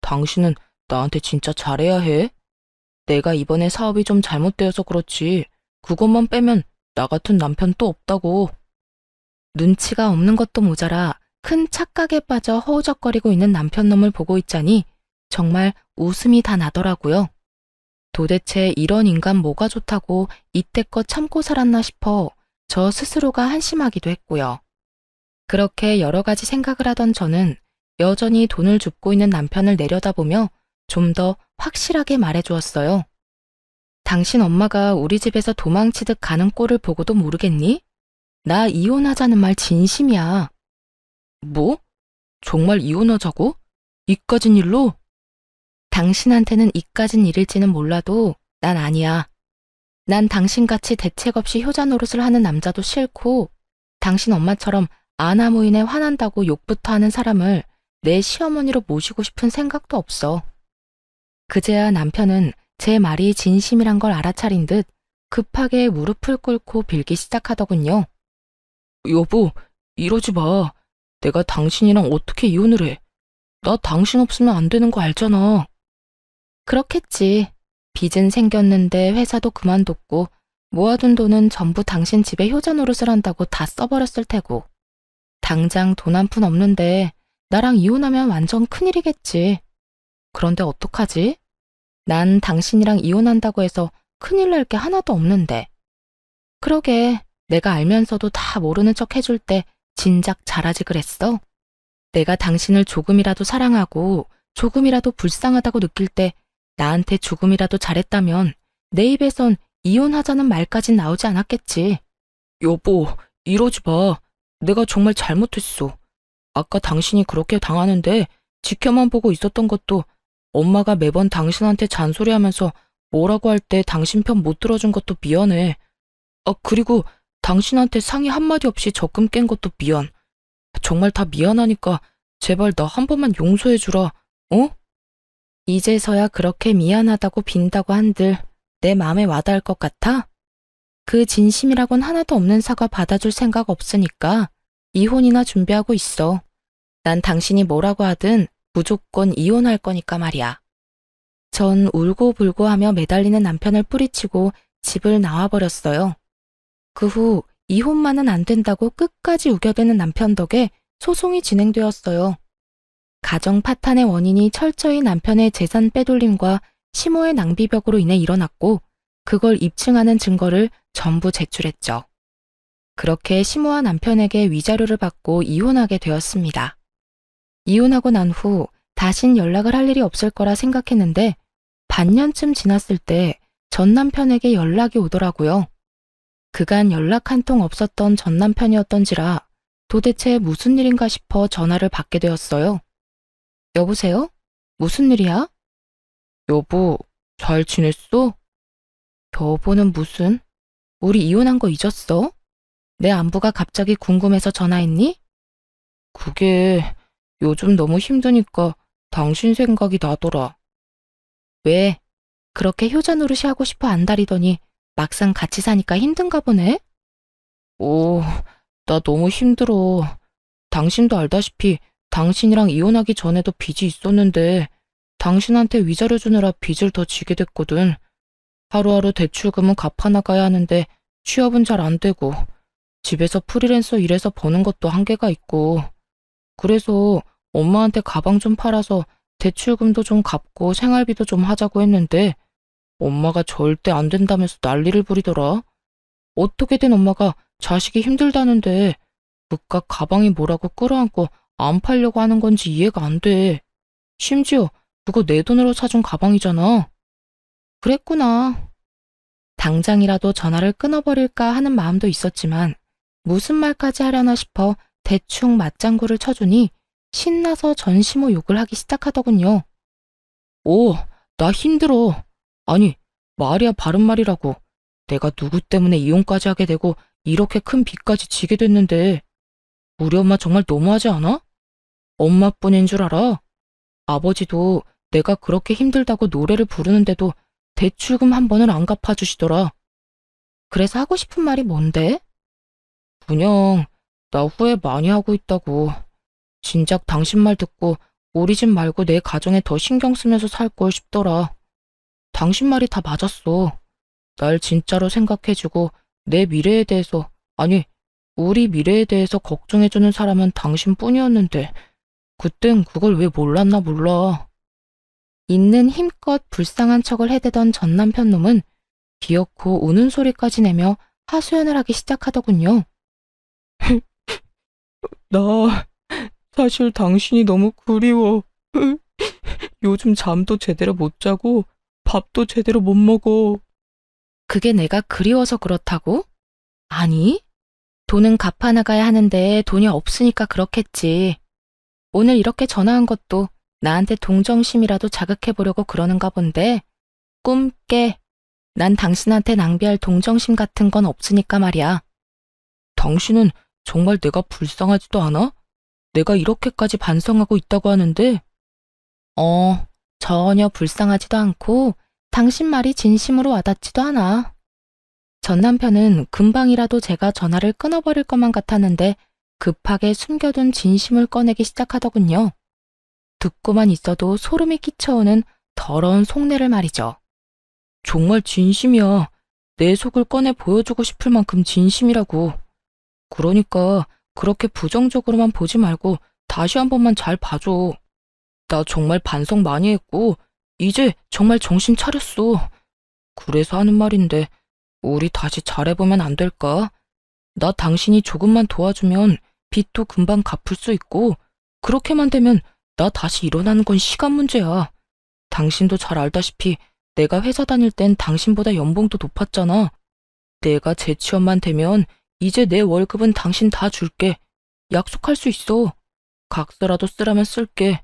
당신은 나한테 진짜 잘해야 해. 내가 이번에 사업이 좀 잘못되어서 그렇지. 그것만 빼면 나 같은 남편 또 없다고. 눈치가 없는 것도 모자라 큰 착각에 빠져 허우적거리고 있는 남편 놈을 보고 있자니 정말 웃음이 다 나더라고요. 도대체 이런 인간 뭐가 좋다고 이때껏 참고 살았나 싶어 저 스스로가 한심하기도 했고요. 그렇게 여러 가지 생각을 하던 저는 여전히 돈을 줍고 있는 남편을 내려다보며 좀 더 확실하게 말해주었어요. 당신 엄마가 우리 집에서 도망치듯 가는 꼴을 보고도 모르겠니? 나 이혼하자는 말 진심이야. 뭐? 정말 이혼하자고? 이까진 일로? 당신한테는 이까진 일일지는 몰라도 난 아니야. 난 당신같이 대책 없이 효자 노릇을 하는 남자도 싫고 당신 엄마처럼 아나무인에 화난다고 욕부터 하는 사람을 내 시어머니로 모시고 싶은 생각도 없어. 그제야 남편은 제 말이 진심이란 걸 알아차린 듯 급하게 무릎을 꿇고 빌기 시작하더군요. 여보, 이러지 마. 내가 당신이랑 어떻게 이혼을 해? 나 당신 없으면 안 되는 거 알잖아. 그렇겠지. 빚은 생겼는데 회사도 그만뒀고 모아둔 돈은 전부 당신 집에 효자 노릇을 한다고 다 써버렸을 테고. 당장 돈 한 푼 없는데 나랑 이혼하면 완전 큰일이겠지. 그런데 어떡하지? 난 당신이랑 이혼한다고 해서 큰일 날 게 하나도 없는데. 그러게, 내가 알면서도 다 모르는 척 해줄 때 진작 잘하지 그랬어. 내가 당신을 조금이라도 사랑하고 조금이라도 불쌍하다고 느낄 때 나한테 조금이라도 잘했다면 내 입에선 이혼하자는 말까진 나오지 않았겠지. 여보, 이러지 마. 내가 정말 잘못했어. 아까 당신이 그렇게 당하는데 지켜만 보고 있었던 것도 엄마가 매번 당신한테 잔소리하면서 뭐라고 할 때 당신 편 못 들어준 것도 미안해. 그리고 당신한테 상의 한마디 없이 적금 깬 것도 미안. 정말 다 미안하니까 제발 나 한 번만 용서해주라, 어? 이제서야 그렇게 미안하다고 빈다고 한들 내 마음에 와닿을 것 같아? 그 진심이라곤 하나도 없는 사과 받아줄 생각 없으니까 이혼이나 준비하고 있어. 난 당신이 뭐라고 하든 무조건 이혼할 거니까 말이야. 전 울고불고 하며 매달리는 남편을 뿌리치고 집을 나와버렸어요. 그 후 이혼만은 안 된다고 끝까지 우겨대는 남편 덕에 소송이 진행되었어요. 가정 파탄의 원인이 철저히 남편의 재산 빼돌림과 시모의 낭비벽으로 인해 일어났고 그걸 입증하는 증거를 전부 제출했죠. 그렇게 시모와 남편에게 위자료를 받고 이혼하게 되었습니다. 이혼하고 난 후 다신 연락을 할 일이 없을 거라 생각했는데 반년쯤 지났을 때 전 남편에게 연락이 오더라고요. 그간 연락 한 통 없었던 전 남편이었던지라 도대체 무슨 일인가 싶어 전화를 받게 되었어요. 여보세요? 무슨 일이야? 여보, 잘 지냈어? 여보는 무슨? 우리 이혼한 거 잊었어? 내 안부가 갑자기 궁금해서 전화했니? 그게 요즘 너무 힘드니까 당신 생각이 나더라. 왜? 그렇게 효자 노릇이 하고 싶어 안달이더니 막상 같이 사니까 힘든가 보네? 오, 나 너무 힘들어. 당신도 알다시피 당신이랑 이혼하기 전에도 빚이 있었는데 당신한테 위자료 주느라 빚을 더 지게 됐거든. 하루하루 대출금은 갚아나가야 하는데 취업은 잘 안 되고 집에서 프리랜서 일해서 버는 것도 한계가 있고 그래서 엄마한테 가방 좀 팔아서 대출금도 좀 갚고 생활비도 좀 하자고 했는데 엄마가 절대 안 된다면서 난리를 부리더라. 어떻게 된 엄마가 자식이 힘들다는데 그깟 가방이 뭐라고 끌어안고 안 팔려고 하는 건지 이해가 안 돼. 심지어 그거 내 돈으로 사준 가방이잖아. 그랬구나. 당장이라도 전화를 끊어버릴까 하는 마음도 있었지만 무슨 말까지 하려나 싶어 대충 맞장구를 쳐주니 신나서 전시모 욕을 하기 시작하더군요. 오, 나 힘들어. 아니, 말이야 바른 말이라고. 내가 누구 때문에 이혼까지 하게 되고 이렇게 큰 빚까지 지게 됐는데 우리 엄마 정말 너무하지 않아? 엄마뿐인 줄 알아? 아버지도 내가 그렇게 힘들다고 노래를 부르는데도 대출금 한 번을 안 갚아주시더라. 그래서 하고 싶은 말이 뭔데? 그냥 나 후회 많이 하고 있다고. 진작 당신 말 듣고 우리 집 말고 내 가정에 더 신경 쓰면서 살 걸 싶더라. 당신 말이 다 맞았어. 날 진짜로 생각해주고 내 미래에 대해서, 아니, 우리 미래에 대해서 걱정해주는 사람은 당신뿐이었는데 그땐 그걸 왜 몰랐나 몰라. 있는 힘껏 불쌍한 척을 해대던 전 남편 놈은 귀엽고 우는 소리까지 내며 하소연을 하기 시작하더군요. 나 사실 당신이 너무 그리워. 요즘 잠도 제대로 못 자고 밥도 제대로 못 먹어. 그게 내가 그리워서 그렇다고? 아니, 돈은 갚아 나가야 하는데 돈이 없으니까 그렇겠지. 오늘 이렇게 전화한 것도 나한테 동정심이라도 자극해보려고 그러는가 본데, 꿈 깨. 난 당신한테 낭비할 동정심 같은 건 없으니까 말이야. 당신은 정말 내가 불쌍하지도 않아? 내가 이렇게까지 반성하고 있다고 하는데? 전혀 불쌍하지도 않고 당신 말이 진심으로 와닿지도 않아. 전 남편은 금방이라도 제가 전화를 끊어버릴 것만 같았는데 급하게 숨겨둔 진심을 꺼내기 시작하더군요. 듣고만 있어도 소름이 끼쳐오는 더러운 속내를 말이죠. 정말 진심이야. 내 속을 꺼내 보여주고 싶을 만큼 진심이라고. 그러니까 그렇게 부정적으로만 보지 말고 다시 한 번만 잘 봐줘. 나 정말 반성 많이 했고 이제 정말 정신 차렸어. 그래서 하는 말인데 우리 다시 잘해보면 안 될까? 나 당신이 조금만 도와주면 빚도 금방 갚을 수 있고 그렇게만 되면 나 다시 일어나는 건 시간 문제야. 당신도 잘 알다시피 내가 회사 다닐 땐 당신보다 연봉도 높았잖아. 내가 재취업만 되면 이제 내 월급은 당신 다 줄게. 약속할 수 있어. 각서라도 쓰라면 쓸게.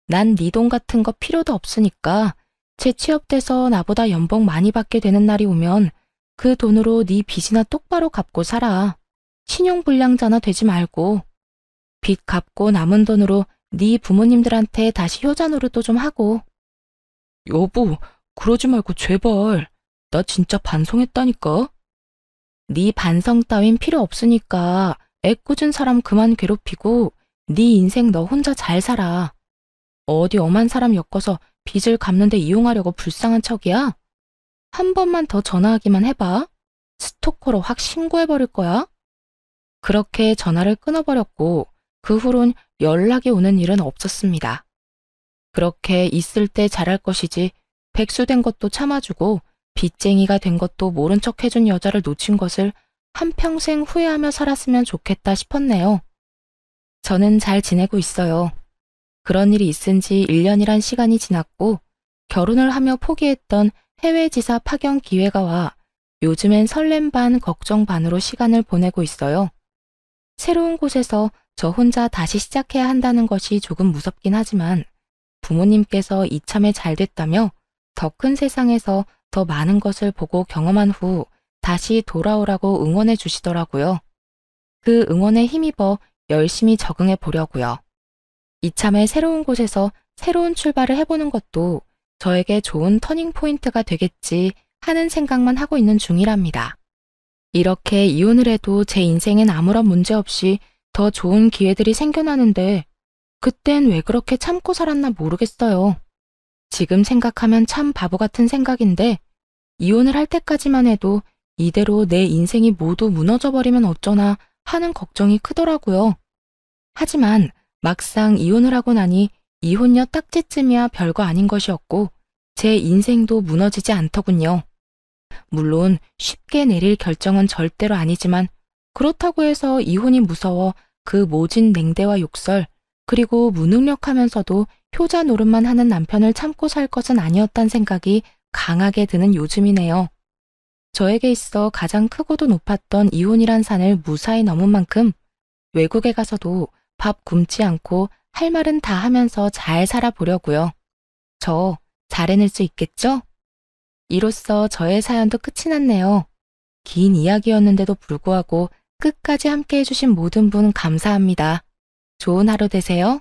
난 네 돈 같은 거 필요도 없으니까 재취업돼서 나보다 연봉 많이 받게 되는 날이 오면 그 돈으로 네 빚이나 똑바로 갚고 살아. 신용불량자나 되지 말고. 빚 갚고 남은 돈으로 네 부모님들한테 다시 효자 노릇도 좀 하고. 여보, 그러지 말고 제발. 나 진짜 반성했다니까. 네 반성 따윈 필요 없으니까 애꿎은 사람 그만 괴롭히고 네 인생 너 혼자 잘 살아. 어디 엄한 사람 엮어서 빚을 갚는데 이용하려고 불쌍한 척이야? 한 번만 더 전화하기만 해봐. 스토커로 확 신고해버릴 거야. 그렇게 전화를 끊어버렸고 그 후론 연락이 오는 일은 없었습니다. 그렇게 있을 때 잘할 것이지 백수된 것도 참아주고 빚쟁이가 된 것도 모른 척 해준 여자를 놓친 것을 한평생 후회하며 살았으면 좋겠다 싶었네요. 저는 잘 지내고 있어요. 그런 일이 있은 지 1년이란 시간이 지났고 결혼을 하며 포기했던 해외 지사 파견 기회가 와 요즘엔 설렘 반 걱정 반으로 시간을 보내고 있어요. 새로운 곳에서 저 혼자 다시 시작해야 한다는 것이 조금 무섭긴 하지만 부모님께서 이참에 잘 됐다며 더 큰 세상에서 더 많은 것을 보고 경험한 후 다시 돌아오라고 응원해 주시더라고요. 그 응원에 힘입어 열심히 적응해 보려고요. 이참에 새로운 곳에서 새로운 출발을 해보는 것도 저에게 좋은 터닝 포인트가 되겠지 하는 생각만 하고 있는 중이랍니다. 이렇게 이혼을 해도 제 인생엔 아무런 문제 없이 더 좋은 기회들이 생겨나는데 그땐 왜 그렇게 참고 살았나 모르겠어요. 지금 생각하면 참 바보 같은 생각인데 이혼을 할 때까지만 해도 이대로 내 인생이 모두 무너져버리면 어쩌나 하는 걱정이 크더라고요. 하지만 막상 이혼을 하고 나니 이혼녀 딱지쯤이야 별거 아닌 것이었고 제 인생도 무너지지 않더군요. 물론 쉽게 내릴 결정은 절대로 아니지만 그렇다고 해서 이혼이 무서워 그 모진 냉대와 욕설 그리고 무능력하면서도 효자 노릇만 하는 남편을 참고 살 것은 아니었단 생각이 강하게 드는 요즘이네요. 저에게 있어 가장 크고도 높았던 이혼이란 산을 무사히 넘은 만큼 외국에 가서도 밥 굶지 않고 할 말은 다 하면서 잘 살아보려고요. 저 잘 해낼 수 있겠죠? 이로써 저의 사연도 끝이 났네요. 긴 이야기였는데도 불구하고 끝까지 함께 해주신 모든 분 감사합니다. 좋은 하루 되세요.